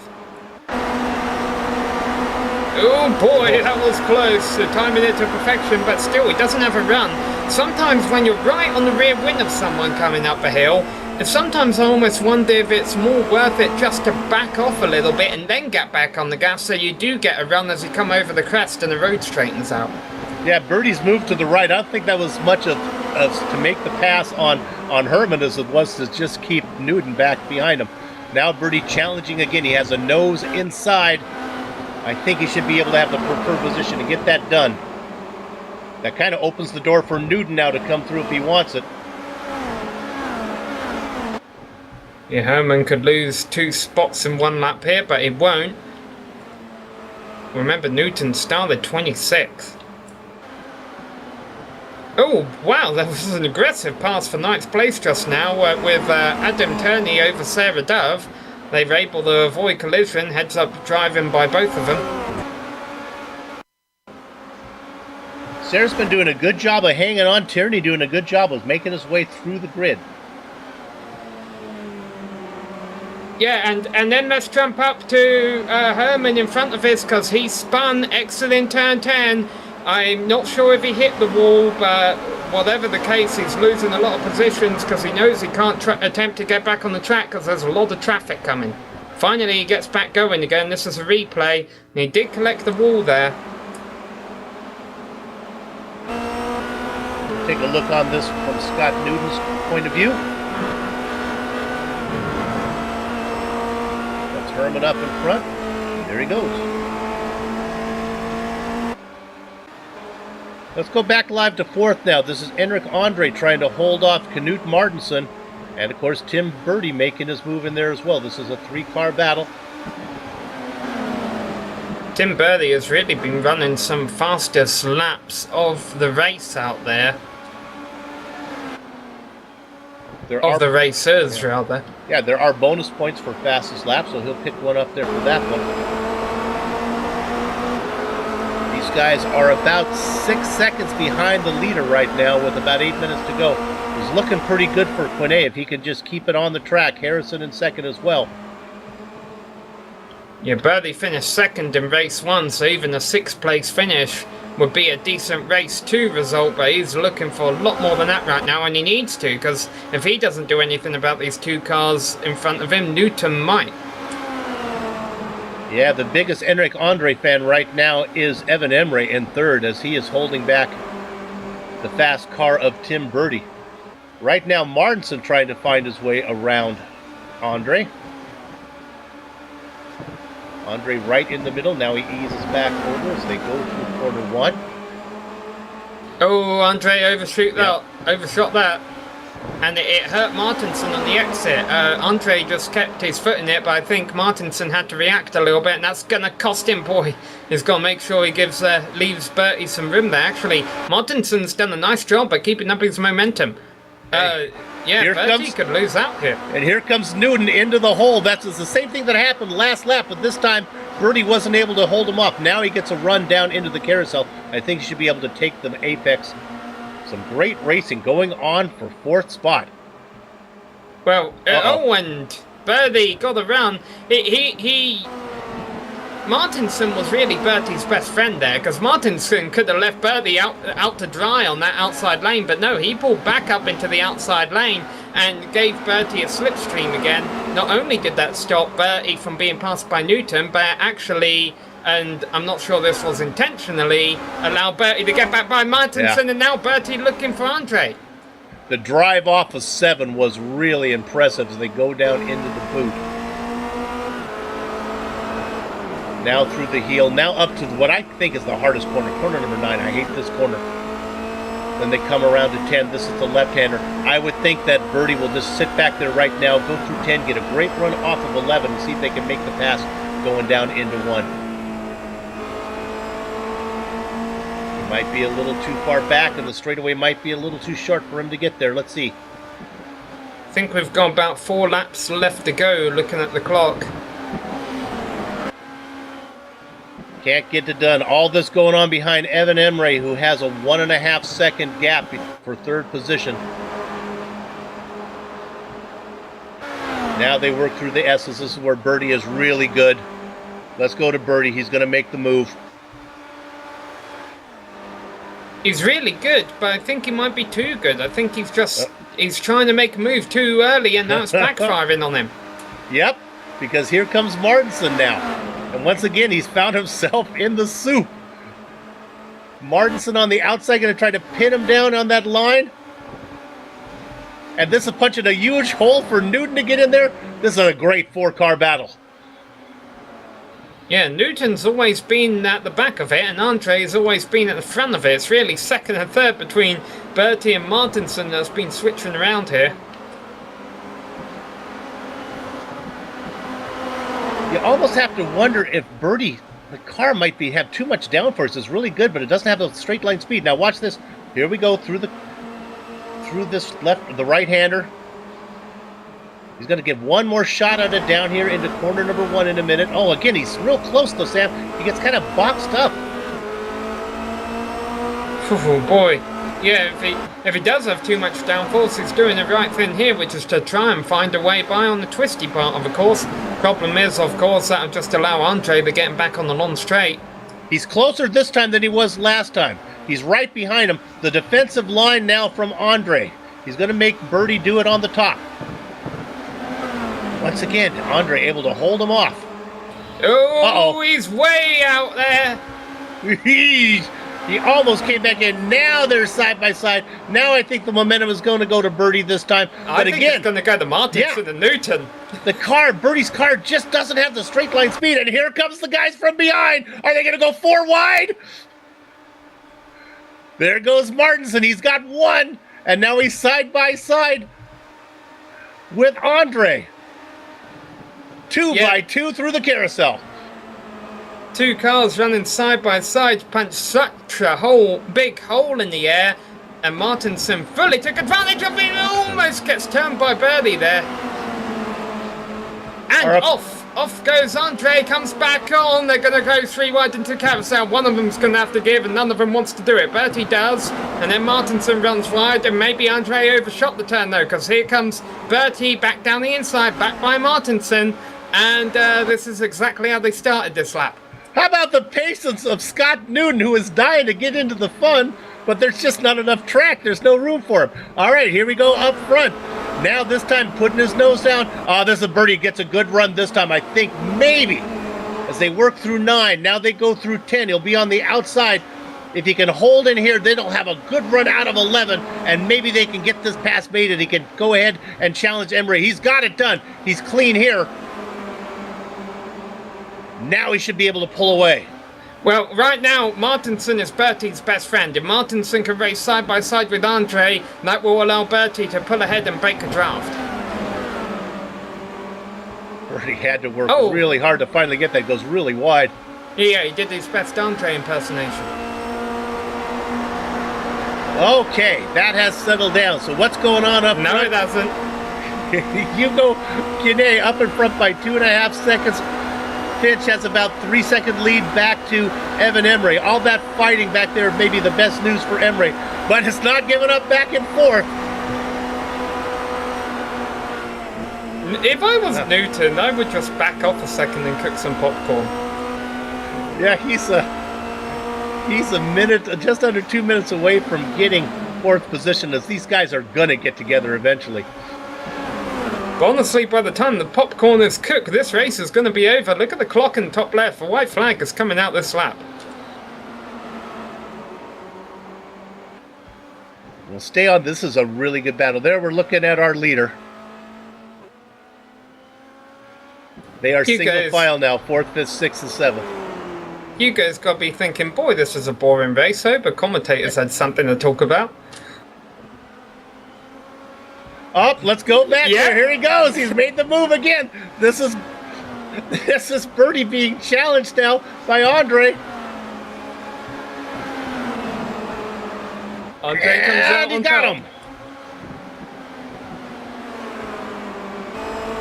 Oh boy, that was close, timing it to perfection, but still, he doesn't have a run. Sometimes when you're right on the rear wing of someone coming up a hill, sometimes I almost wonder if it's more worth it just to back off a little bit and then get back on the gas so you do get a run as you come over the crest and the road straightens out. Yeah, Birdie's moved to the right. I don't think that was much of to make the pass on Herman as it was to just keep Newton back behind him. Now Birdie challenging again. He has a nose inside. I think he should be able to have the preferred position to get that done. That kind of opens the door for Newton now to come through if he wants it. Yeah, Herman could lose 2 spots in 1 lap here, but he won't. Remember, Newton started 26th. Oh, wow, that was an aggressive pass for 9th place just now with Adam Turney over Sarah Dove. They were able to avoid collision, heads up driving by both of them. Sarah's been doing a good job of hanging on. Tierney doing a good job of making his way through the grid. Yeah, and then let's jump up to Herman in front of us because he spun excellent turn 10. I'm not sure if he hit the wall, but whatever the case, he's losing a lot of positions because he knows he can't attempt to get back on the track because there's a lot of traffic coming. Finally, he gets back going again. This is a replay, and he did collect the wall there. Take a look on this from Scott Newton's point of view. That's Herman up in front. There he goes. Let's go back live to 4th now. This is Enric Andre trying to hold off Knut Martinson. And, of course, Tim Birdie making his move in there as well. This is a 3-car battle. Tim Birdie has really been running some fastest laps of the race out there. The racers, rather. Yeah, there are bonus points for fastest lap, so he'll pick one up there for that one. These guys are about 6 seconds behind the leader right now with about 8 minutes to go. He's looking pretty good for Quinet if he can just keep it on the track. Harrison in second as well. Yeah, Birdie finished 2nd in race 1, so even a 6th place finish would be a decent race 2 result, but he's looking for a lot more than that right now, and he needs to, because if he doesn't do anything about these 2 cars in front of him, Newton might. Yeah, the biggest Enric Andre fan right now is Evan Emre in 3rd as he is holding back the fast car of Tim Birdie. Right now, Martinson trying to find his way around Andre. Andre right in the middle. Now he eases back over as they go through corner 1. Oh, Andre overshot that. And it hurt Martinson on the exit. Andre just kept his foot in it, but I think Martinson had to react a little bit, and that's going to cost him, boy. He's got to make sure he leaves Bertie some room there. Actually, Martinson's done a nice job by keeping up his momentum. Yeah, Bertie could lose out here. And here comes Newton into the hole. That's the same thing that happened last lap, but this time Bertie wasn't able to hold him off. Now he gets a run down into the carousel. I think he should be able to take the apex. Some great racing going on for 4th spot. Well, and Bertie got around. Martinson was really Bertie's best friend there, because Martinson could have left Bertie out to dry on that outside lane, but no, he pulled back up into the outside lane and gave Bertie a slipstream again. Not only did that stop Bertie from being passed by Newton, but actually, and I'm not sure this was intentionally, allow Bertie to get back by Martinson, and now Bertie looking for Andre. The drive off of 7 was really impressive as they go down into the boot. Now through the heel, now up to what I think is the hardest corner, corner number 9. I hate this corner. Then they come around to 10. This is the left-hander. I would think that Bertie will just sit back there right now, go through 10, get a great run off of 11, and see if they can make the pass going down into 1. He might be a little too far back, and the straightaway might be a little too short for him to get there. Let's see. I think we've got about 4 laps left to go, looking at the clock. Can't get it done. All this going on behind Evan Emre, who has a 1.5 second gap for 3rd position. Now they work through the S's. This is where Bertie is really good. Let's go to Bertie. He's going to make the move. He's really good, but I think he might be too good. I think he's just he's trying to make a move too early, and now it's backfiring on him. Yep, because here comes Martinson now. And once again, he's found himself in the soup. Martinson on the outside going to try to pin him down on that line. And this is punching a huge hole for Newton to get in there. This is a great 4-car battle. Yeah, Newton's always been at the back of it, and Andre's always been at the front of it. It's really 2nd and 3rd between Bertie and Martinson that's been switching around here. You almost have to wonder if Bertie, the car might have too much downforce. It's really good, but it doesn't have a straight line speed. Now watch this. Here we go through this the right-hander. He's going to get one more shot at it down here into corner number 1 in a minute. Oh, again, he's real close though, Sam. He gets kind of boxed up. Oh boy. Yeah, if he does have too much downforce, he's doing the right thing here, which is to try and find a way by on the twisty part of the course. Problem is, of course, that'll just allow Andre to get him back on the long straight. He's closer this time than he was last time. He's right behind him. The defensive line now from Andre. He's going to make Bertie do it on the top. Once again, Andre able to hold him off. Oh, he's way out there. He almost came back in. Now they're side by side. Now I think the momentum is going to go to Bertie this time. I think it's going to go to Martinson and Newton. Bertie's car just doesn't have the straight line speed. And here comes the guys from behind. Are they going to go 4 wide? There goes Martinson. He's got 1. And now he's side by side with Andre. 2 by 2 through the carousel. 2 cars running side by side punch such a big hole in the air, and Martinson fully took advantage of it. Almost gets turned by Bertie there. And off goes Andre, comes back on. They're going to go 3 wide into carousel. One of them's going to have to give, and none of them wants to do it. Bertie does, and then Martinson runs wide, and maybe Andre overshot the turn though, because here comes Bertie back down the inside, back by Martinson, and this is exactly how they started this lap. How about the patience of Scott Newton, who is dying to get into the fun, but there's just not enough track. There's no room for him. All right, here we go up front. Now this time putting his nose down. This is Bertie gets a good run this time, I think, maybe. As they work through 9, now they go through 10. He'll be on the outside. If he can hold in here, then he'll have a good run out of 11, and maybe they can get this pass made and he can go ahead and challenge Emre. He's got it done. He's clean here. Now he should be able to pull away. Well, right now, Martinson is Bertie's best friend. If Martinson can race side by side with Andre, that will allow Bertie to pull ahead and break a draft. Bertie had to work really hard to finally get that. It goes really wide. Yeah, he did his best Andre impersonation. Okay, that has settled down. So what's going on up front? No, it hasn't. Hugo Kinney up in front by 2.5 seconds. Finch has about 3-second lead back to Evan Emre. All that fighting back there may be the best news for Emre, but it's not giving up back and forth. If I was Newton, I would just back off a second and cook some popcorn. Yeah, he's a minute, just under 2 minutes away from getting 4th position, as these guys are gonna get together eventually. But honestly, by the time the popcorn is cooked, this race is going to be over. Look at the clock in the top left. A white flag is coming out this lap. We'll stay on. This is a really good battle. There we're looking at our leader. They are single file now, 4th, 5th, 6th, and 7th. You guys got to be thinking, boy, this is a boring race. Hope the commentators had something to talk about. Oh, let's go back there. Here he goes. He's made the move again. This is Birdie being challenged now by Andre. Andre comes out he on got top. him.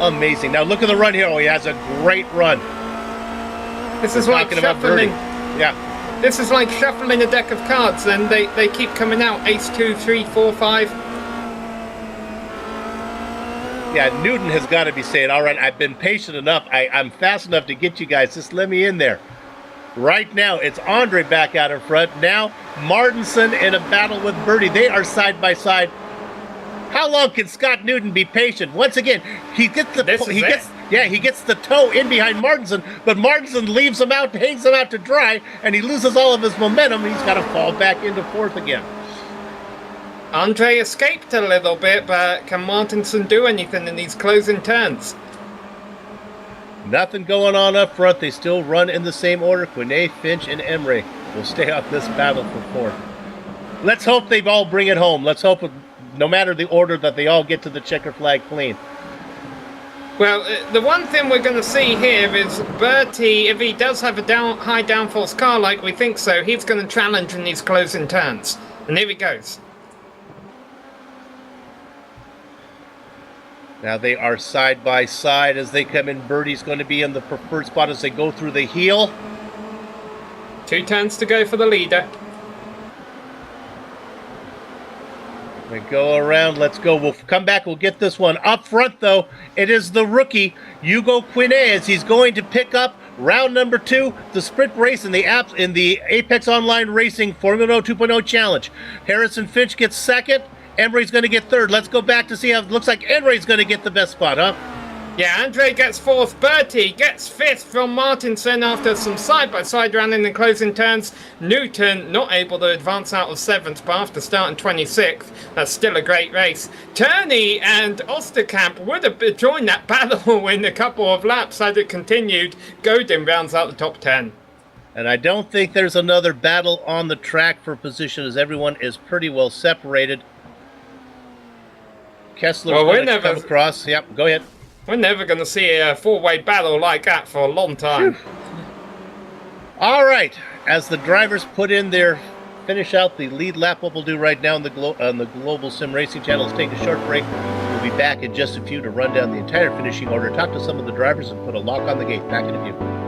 Amazing. Now look at the run here. Oh, he has a great run. This is like shuffling. Yeah. This is like shuffling a deck of cards, and they keep coming out. Ace 2, 3, 4, 5. Yeah, Newton has got to be saying, all right, I've been patient enough. I'm fast enough to get you guys. Just let me in there. Right now, it's Andre back out in front. Now, Martinson in a battle with Birdie. They are side by side. How long can Scott Newton be patient? Once again, he gets the toe in behind Martinson, but Martinson leaves him out, hangs him out to dry, and he loses all of his momentum. He's got to fall back into 4th again. Andre escaped a little bit, but can Martinson do anything in these closing turns? Nothing going on up front. They still run in the same order. Quinet, Finch, and Emery will stay off this battle for 4th. Let's hope they all bring it home. Let's hope, no matter the order, that they all get to the checker flag clean. Well, the one thing we're going to see here is Bertie, if he does have a high downforce car like we think so, he's going to challenge in these closing turns. And here he goes. Now they are side by side as they come in. Birdie's going to be in the preferred spot as they go through the heel. 2 turns to go for the leader. We go around. Let's go. We'll come back. We'll get this one. Up front, though, it is the rookie, Hugo Quinet, as he's going to pick up round number 2, the sprint race in the Apex Online Racing Formula 2.0 Challenge. Harrison Finch gets 2nd. Emery's going to get 3rd. Let's go back to see how it looks like Emery's going to get the best spot, huh? Yeah, Andre gets 4th. Bertie gets 5th from Martinson after some side-by-side run in the closing turns. Newton not able to advance out of 7th, but after starting 26th, that's still a great race. Turney and Osterkamp would have joined that battle in a couple of laps had it continued. Godin rounds out the top 10. And I don't think there's another battle on the track for position, as everyone is pretty well separated. Kessler's going to come across. Yep, go ahead. We're never going to see a 4-way battle like that for a long time. All right. As the drivers finish out the lead lap, what we'll do right now on the Global Sim Racing channel is take a short break. We'll be back in just a few to run down the entire finishing order, talk to some of the drivers, and put a lock on the gate. Back in a few.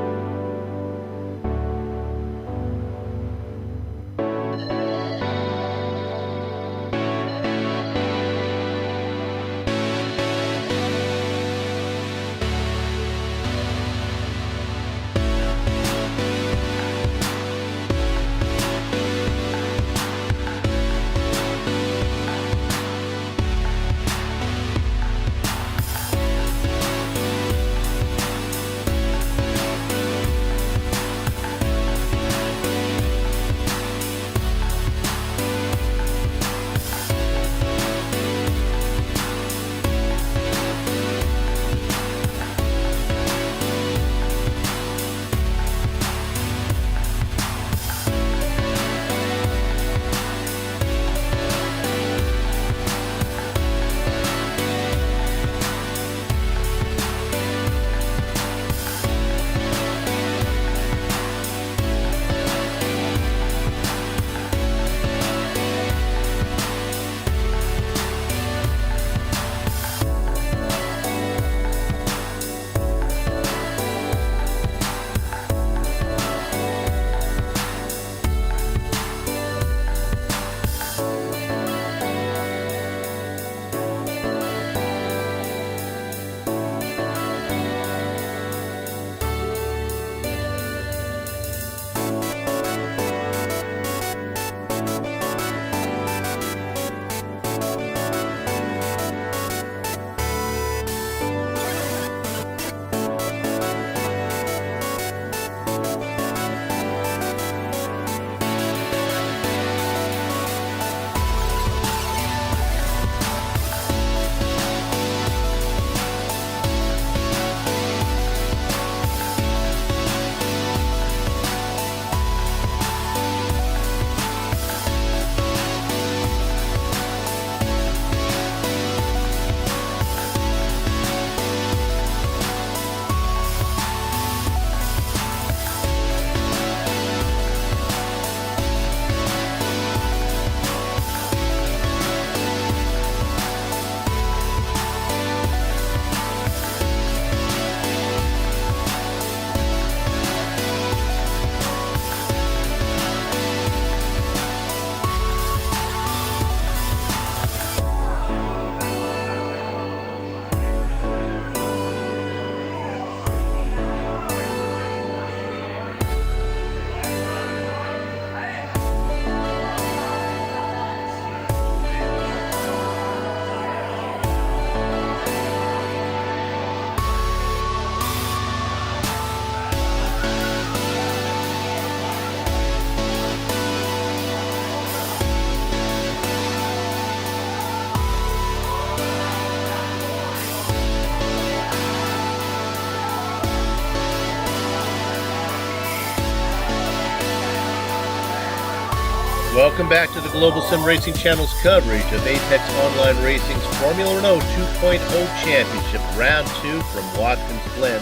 Welcome back to the Global Sim Racing Channel's coverage of Apex Online Racing's Formula Renault 2.0 Championship Round 2 from Watkins, Glen.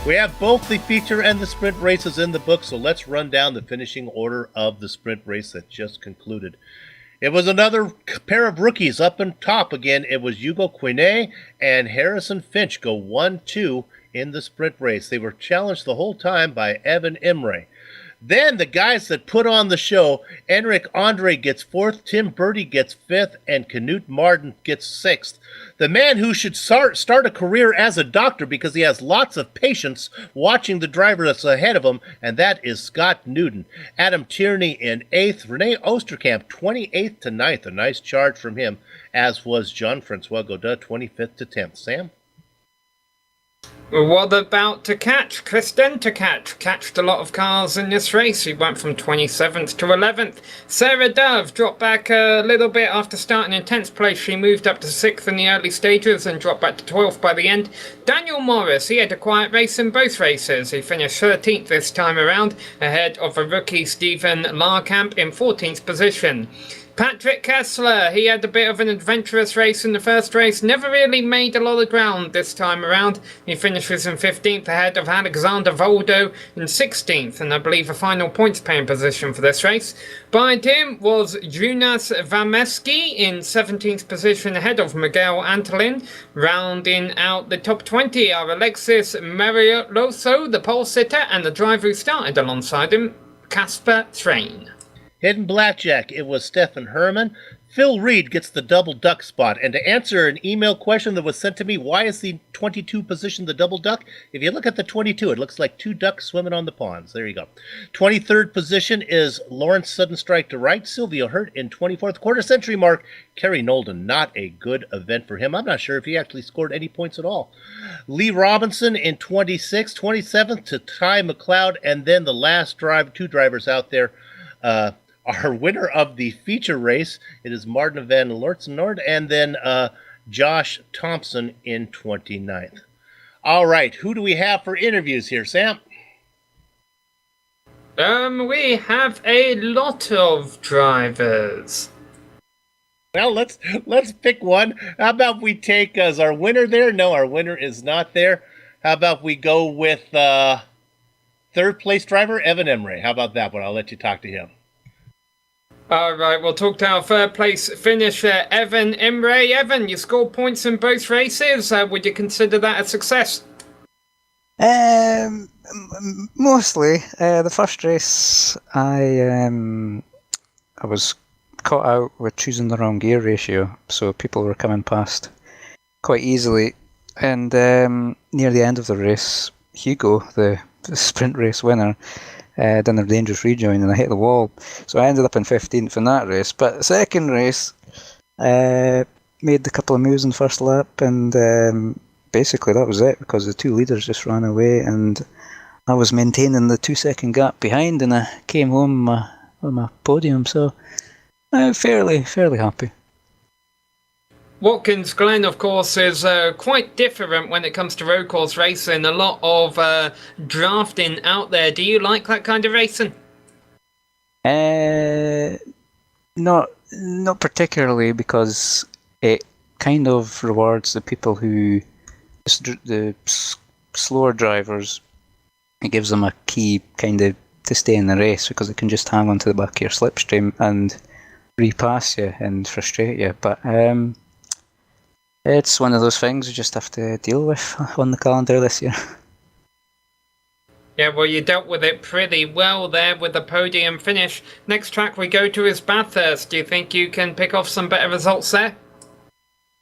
We have both the feature and the sprint races in the book, so let's run down the finishing order of the sprint race that just concluded. It was another pair of rookies up on top again. It was Hugo Quinet and Harrison Finch go 1-2 in the sprint race. They were challenged the whole time by Evan Imre. Then the guys that put on the show, Enric Andre gets 4th, Tim Birdie gets 5th, and Knut Martin gets 6th. The man who should start a career as a doctor because he has lots of patience watching the driver that's ahead of him, and that is Scott Newton. Adam Tierney in 8th, Rene Osterkamp 28th to 9th. A nice charge from him, as was Jean-Francois Godin 25th to 10th. Sam? What about to catch? Kristen to catched a lot of cars in this race. He went from 27th to 11th. Sarah Dove dropped back a little bit after starting in 10th place. She moved up to 6th in the early stages and dropped back to 12th by the end. Daniel Morris, he had a quiet race in both races. He finished 13th this time around, ahead of a rookie Stephen Larkamp in 14th position. Patrick Kessler, he had a bit of an adventurous race in the first race, never really made a lot of ground this time around. He finishes in 15th ahead of Alexander Voldo in 16th, and I believe a final points paying position for this race. Behind him was Jonas Vameski in 17th position ahead of Miguel Antolin. Rounding out the top 20 are Alexis Marioloso, the pole sitter, and the driver who started alongside him, Casper Thrain. Hidden Blackjack, it was Stefan Herman. Phil Reed gets the double duck spot. And to answer an email question that was sent to me, why is the 22 position the double duck? If you look at the 22, it looks like 2 ducks swimming on the ponds. There you go. 23rd position is Lawrence Sudden Strike to right. Silvio Hurt in 24th. Quarter century mark, Kerry Nolden. Not a good event for him. I'm not sure if he actually scored any points at all. Lee Robinson in 26th. 27th to Ty McLeod. And then the last two drivers out there, our winner of the feature race, it is Martin van Lortzenord, and then Josh Thompson in 29th. All right, who do we have for interviews here, Sam? We have a lot of drivers. Well, let's pick one. How about we take as our winner there? No, our winner is not there. How about we go with third place driver, Evan Imre? How about that one? I'll let you talk to him. All right, we'll talk to our third place finisher, Evan Imre. Evan, you scored points in both races. Would you consider that a success? Mostly. The first race, I was caught out with choosing the wrong gear ratio, so people were coming past quite easily. And near the end of the race, Hugo, the sprint race winner, done a dangerous rejoin and I hit the wall. So I ended up in 15th in that race. But the second race, made a couple of moves in the first lap and basically that was it because the 2 leaders just ran away and I was maintaining the 2-second gap behind and I came home with my podium. So I'm fairly happy. Watkins Glen, of course, is quite different when it comes to road course racing. A lot of drafting out there. Do you like that kind of racing? Not particularly, because it kind of rewards the people who, the slower drivers. It gives them a key kind of to stay in the race because they can just hang on to the back of your slipstream and repass you and frustrate you. But it's one of those things you just have to deal with on the calendar this year. Yeah, well, you dealt with it pretty well there with the podium finish. Next track we go to is Bathurst. Do you think you can pick off some better results there?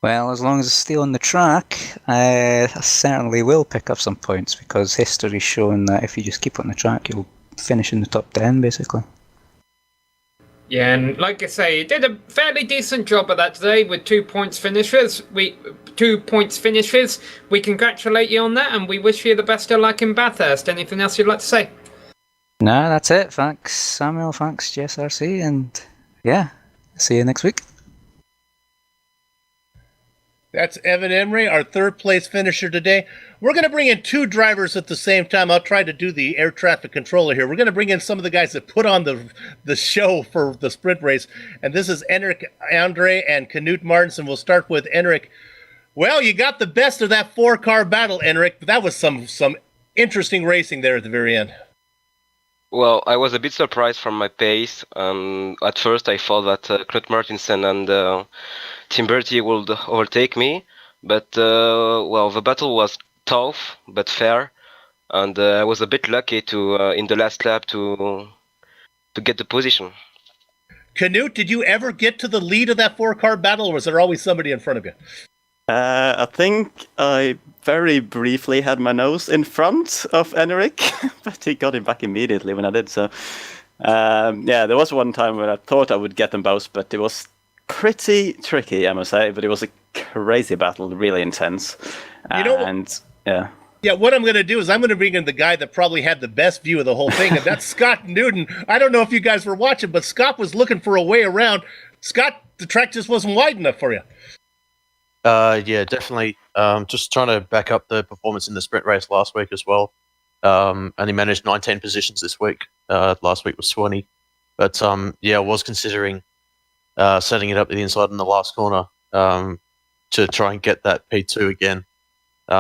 Well, as long as I stay on the track, I certainly will pick up some points because history's shown that if you just keep on the track, you'll finish in the top 10, basically. Yeah, and like I say, you did a fairly decent job of that today with 2 points finishes. 2 points finishes. We congratulate you on that, and we wish you the best of luck in Bathurst. Anything else you'd like to say? No, that's it. Thanks, Samuel. Thanks, GSRC, and yeah, see you next week. That's Evan Emery, our third place finisher today. We're going to bring in two drivers at the same time. I'll try to do the air traffic controller here. We're going to bring in some of the guys that put on the show for the sprint race. And this is Enric Andre and Knut Martinsen. We'll start with Enric. Well, you got the best of that four-car battle, Enric. But that was some interesting racing there at the very end. Well, I was a bit surprised from my pace. At first, I thought that Knut Martinsen and Tim Bertie would overtake me. But, the battle was tough but fair. And I was a bit lucky to in the last lap to get the position. Knut, did you ever get to the lead of that four-car battle, or was there always somebody in front of you? I think I very briefly had my nose in front of Enric, but he got him back immediately when I did. So, there was one time when I thought I would get them both, but it was pretty tricky, I must say. But it was a crazy battle, really intense. Yeah, what I'm going to do is I'm going to bring in the guy that probably had the best view of the whole thing, and that's Scott Newton. I don't know if you guys were watching, but Scott was looking for a way around. Scott, the track just wasn't wide enough for you. Yeah, definitely. Just trying to back up the performance in the sprint race last week as well. Only managed 19 positions this week. Last week was 20. But I was considering setting it up to the inside in the last corner to try and get that P2 again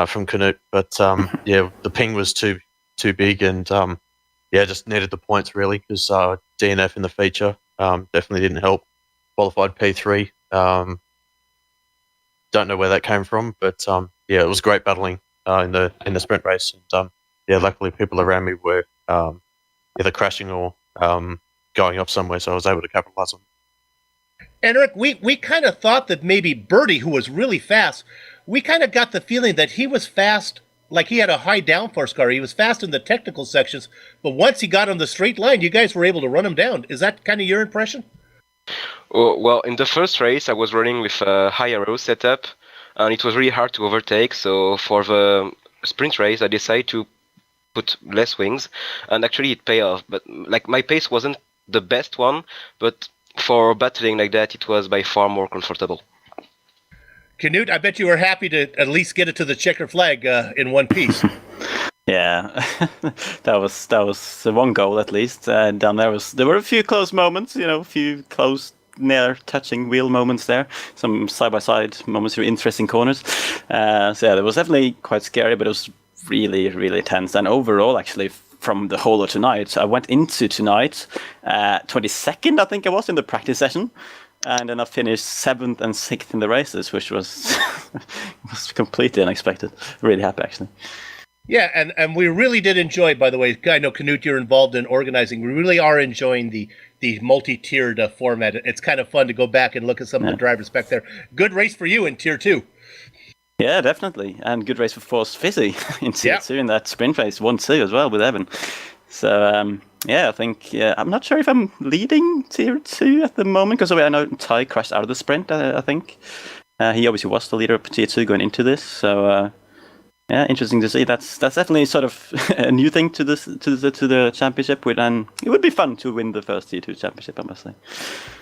from Knut. But the ping was too big, and just needed the points really, because DNF in the feature definitely didn't help. Qualified P3. Don't know where that came from, but it was great battling in the sprint race, and luckily people around me were either crashing or going off somewhere, so I was able to capitalize on it. Enric, we kind of thought that maybe Bertie, who was really fast, we kind of got the feeling that he was fast, like he had a high downforce car. He was fast in the technical sections, but once he got on the straight line, you guys were able to run him down. Is that kind of your impression? Well, in the first race, I was running with a high aero setup, and it was really hard to overtake. So for the sprint race, I decided to put less wings, and actually it paid off. But my pace wasn't the best one, but for battling like that, it was by far more comfortable. Knut, I bet you were happy to at least get it to the checker flag in one piece. Yeah, that was one goal at least. Down there were a few close moments, a few close, near touching wheel moments there. Some side-by-side moments through interesting corners. It was definitely quite scary, but it was really, really tense. And overall, actually, from the whole of tonight, I went into tonight 22nd, I think I was, in the practice session. And then I finished 7th and 6th in the races, which was was completely unexpected. Really happy, actually. Yeah, and we really did enjoy, by the way, I know, Knut, you're involved in organizing. We really are enjoying the multi-tiered format. It's kind of fun to go back and look at some of the drivers back there. Good race for you in Tier 2. Yeah, definitely. And good race for Force Fizzy in Tier 2 in that sprint race, 1-2 as well with Evan. So, I think, I'm not sure if I'm leading Tier 2 at the moment, because I know Ty crashed out of the sprint, I think. He obviously was the leader of Tier 2 going into this, so... interesting to see. That's definitely sort of a new thing to the championship. And it would be fun to win the first T2 championship, I must say.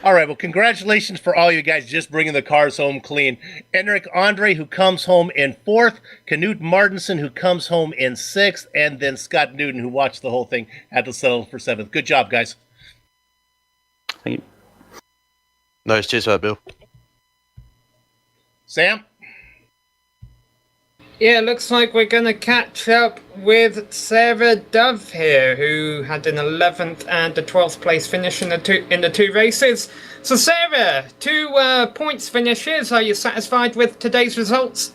All right, well, congratulations for all you guys just bringing the cars home clean. Enric Andre, who comes home in 4th, Knut Martinsen, who comes home in 6th, and then Scott Newton, who watched the whole thing, had to settle for 7th. Good job, guys. Thank you. Nice, cheers for that, Bill. Sam? Yeah, looks like we're going to catch up with Sarah Dove here, who had an 11th and a 12th place finish in the two races. So Sarah, 2 points finishes. Are you satisfied with today's results?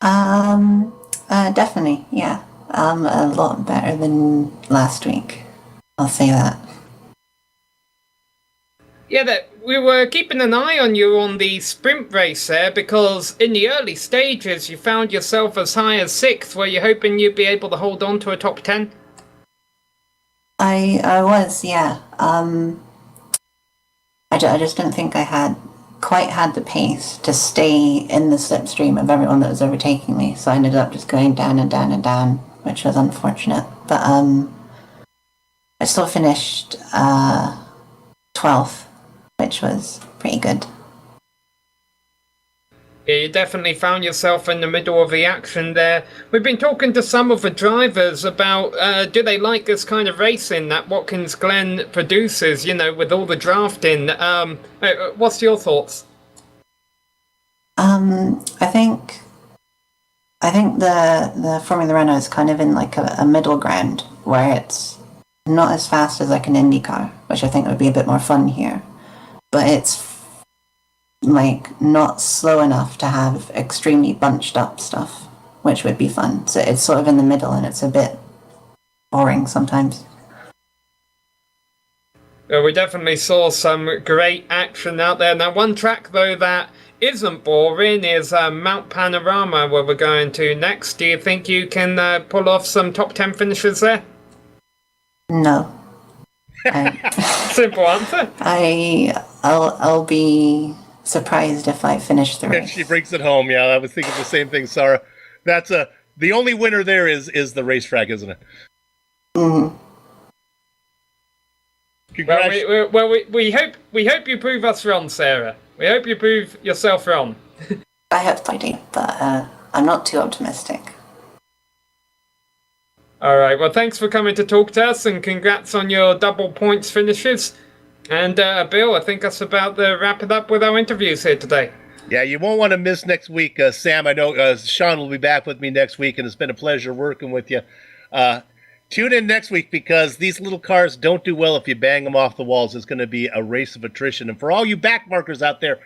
Definitely, yeah. A lot better than last week. I'll say that. Yeah, we were keeping an eye on you on the sprint race there, because in the early stages you found yourself as high as 6th. Were you hoping you'd be able to hold on to a top 10? I was, yeah. I just didn't think I quite had the pace to stay in the slipstream of everyone that was overtaking me, so I ended up just going down and down and down, which was unfortunate. But I still finished 12th. Which was pretty good. You definitely found yourself in the middle of the action there. We've been talking to some of the drivers about do they like this kind of racing that Watkins Glen produces, with all the drafting. What's your thoughts? I think the Formula Renault is kind of in like a middle ground where it's not as fast as like an Indy car, which I think would be a bit more fun here, but it's like not slow enough to have extremely bunched up stuff, which would be fun. So it's sort of in the middle, and it's a bit boring sometimes. We definitely saw some great action out there. Now, one track though that isn't boring is Mount Panorama, where we're going to next. Do you think you can pull off some top 10 finishes there? No. Simple answer. I'll be surprised if I finish the race. She brings it home. Yeah, I was thinking the same thing, Sarah. That's the only winner there is the racetrack, isn't it? Mm-hmm. We hope you prove us wrong, Sarah. We hope you prove yourself wrong. I hope I do, but I'm not too optimistic. All right. Well, thanks for coming to talk to us, and congrats on your double points finishes. And Bill, I think that's about to wrap it up with our interviews here today. Yeah, you won't want to miss next week, Sam. I know Sean will be back with me next week, and it's been a pleasure working with you. Tune in next week, because these little cars don't do well if you bang them off the walls. It's going to be a race of attrition. And for all you backmarkers out there,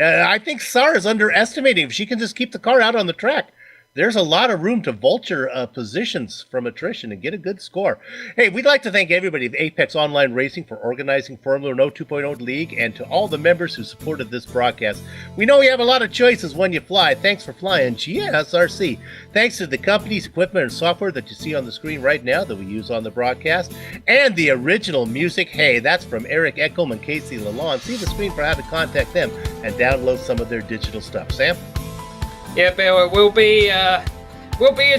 I think Sarah's underestimating. If she can just keep the car out on the track, there's a lot of room to vulture positions from attrition and get a good score. Hey, we'd like to thank everybody at Apex Online Racing for organizing Formula Renault 2.0 League, and to all the members who supported this broadcast. We know you have a lot of choices when you fly. Thanks for flying GSRC. Thanks to the company's equipment and software that you see on the screen right now that we use on the broadcast. And the original music, hey, that's from Eric Echolm and Casey Lalonde. See the screen for how to contact them and download some of their digital stuff. Sam? Yeah, Bill, it will be a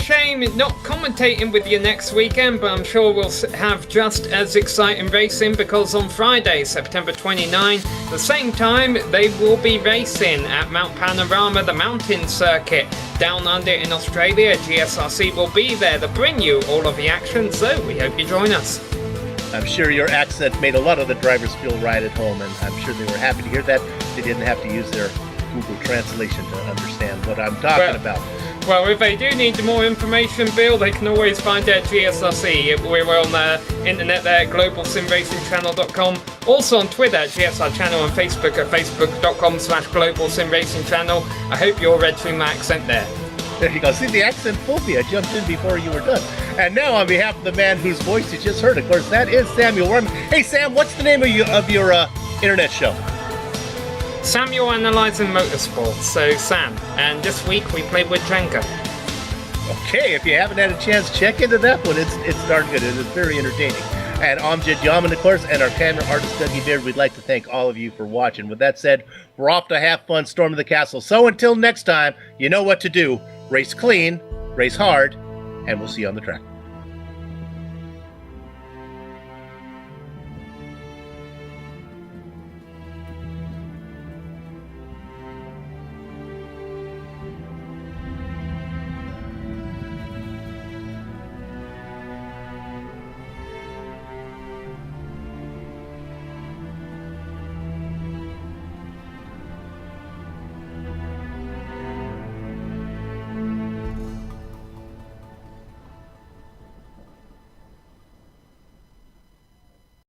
shame not commentating with you next weekend, but I'm sure we'll have just as exciting racing, because on Friday, September 29, the same time, they will be racing at Mount Panorama, the mountain circuit down under in Australia. GSRC will be there to bring you all of the action, so we hope you join us. I'm sure your accent made a lot of the drivers feel right at home, and I'm sure they were happy to hear that. They didn't have to use their Google Translation to understand what I'm talking about. Well, if they do need more information, Bill, they can always find it at GSRC. We're on the internet there at globalsimracingchannel.com. Also on Twitter at GSR Channel, and Facebook at facebook.com/globalsimracingchannel. I hope you all read through my accent there. There you go. See, the accent phobia jumped in before you were done. And now, on behalf of the man whose voice you just heard, of course, that is Samuel Worm. Hey, Sam, what's the name of your internet show? Samuel Analyzing Motorsports, so Sam. And this week we played with Django. Okay, if you haven't had a chance, check into that one. It's darn good. It is very entertaining. And Amjad Yaman, of course, and our camera artist, Dougie Beard, we'd like to thank all of you for watching. With that said, we're off to have fun storming the castle. So until next time, you know what to do. Race clean, race hard, and we'll see you on the track.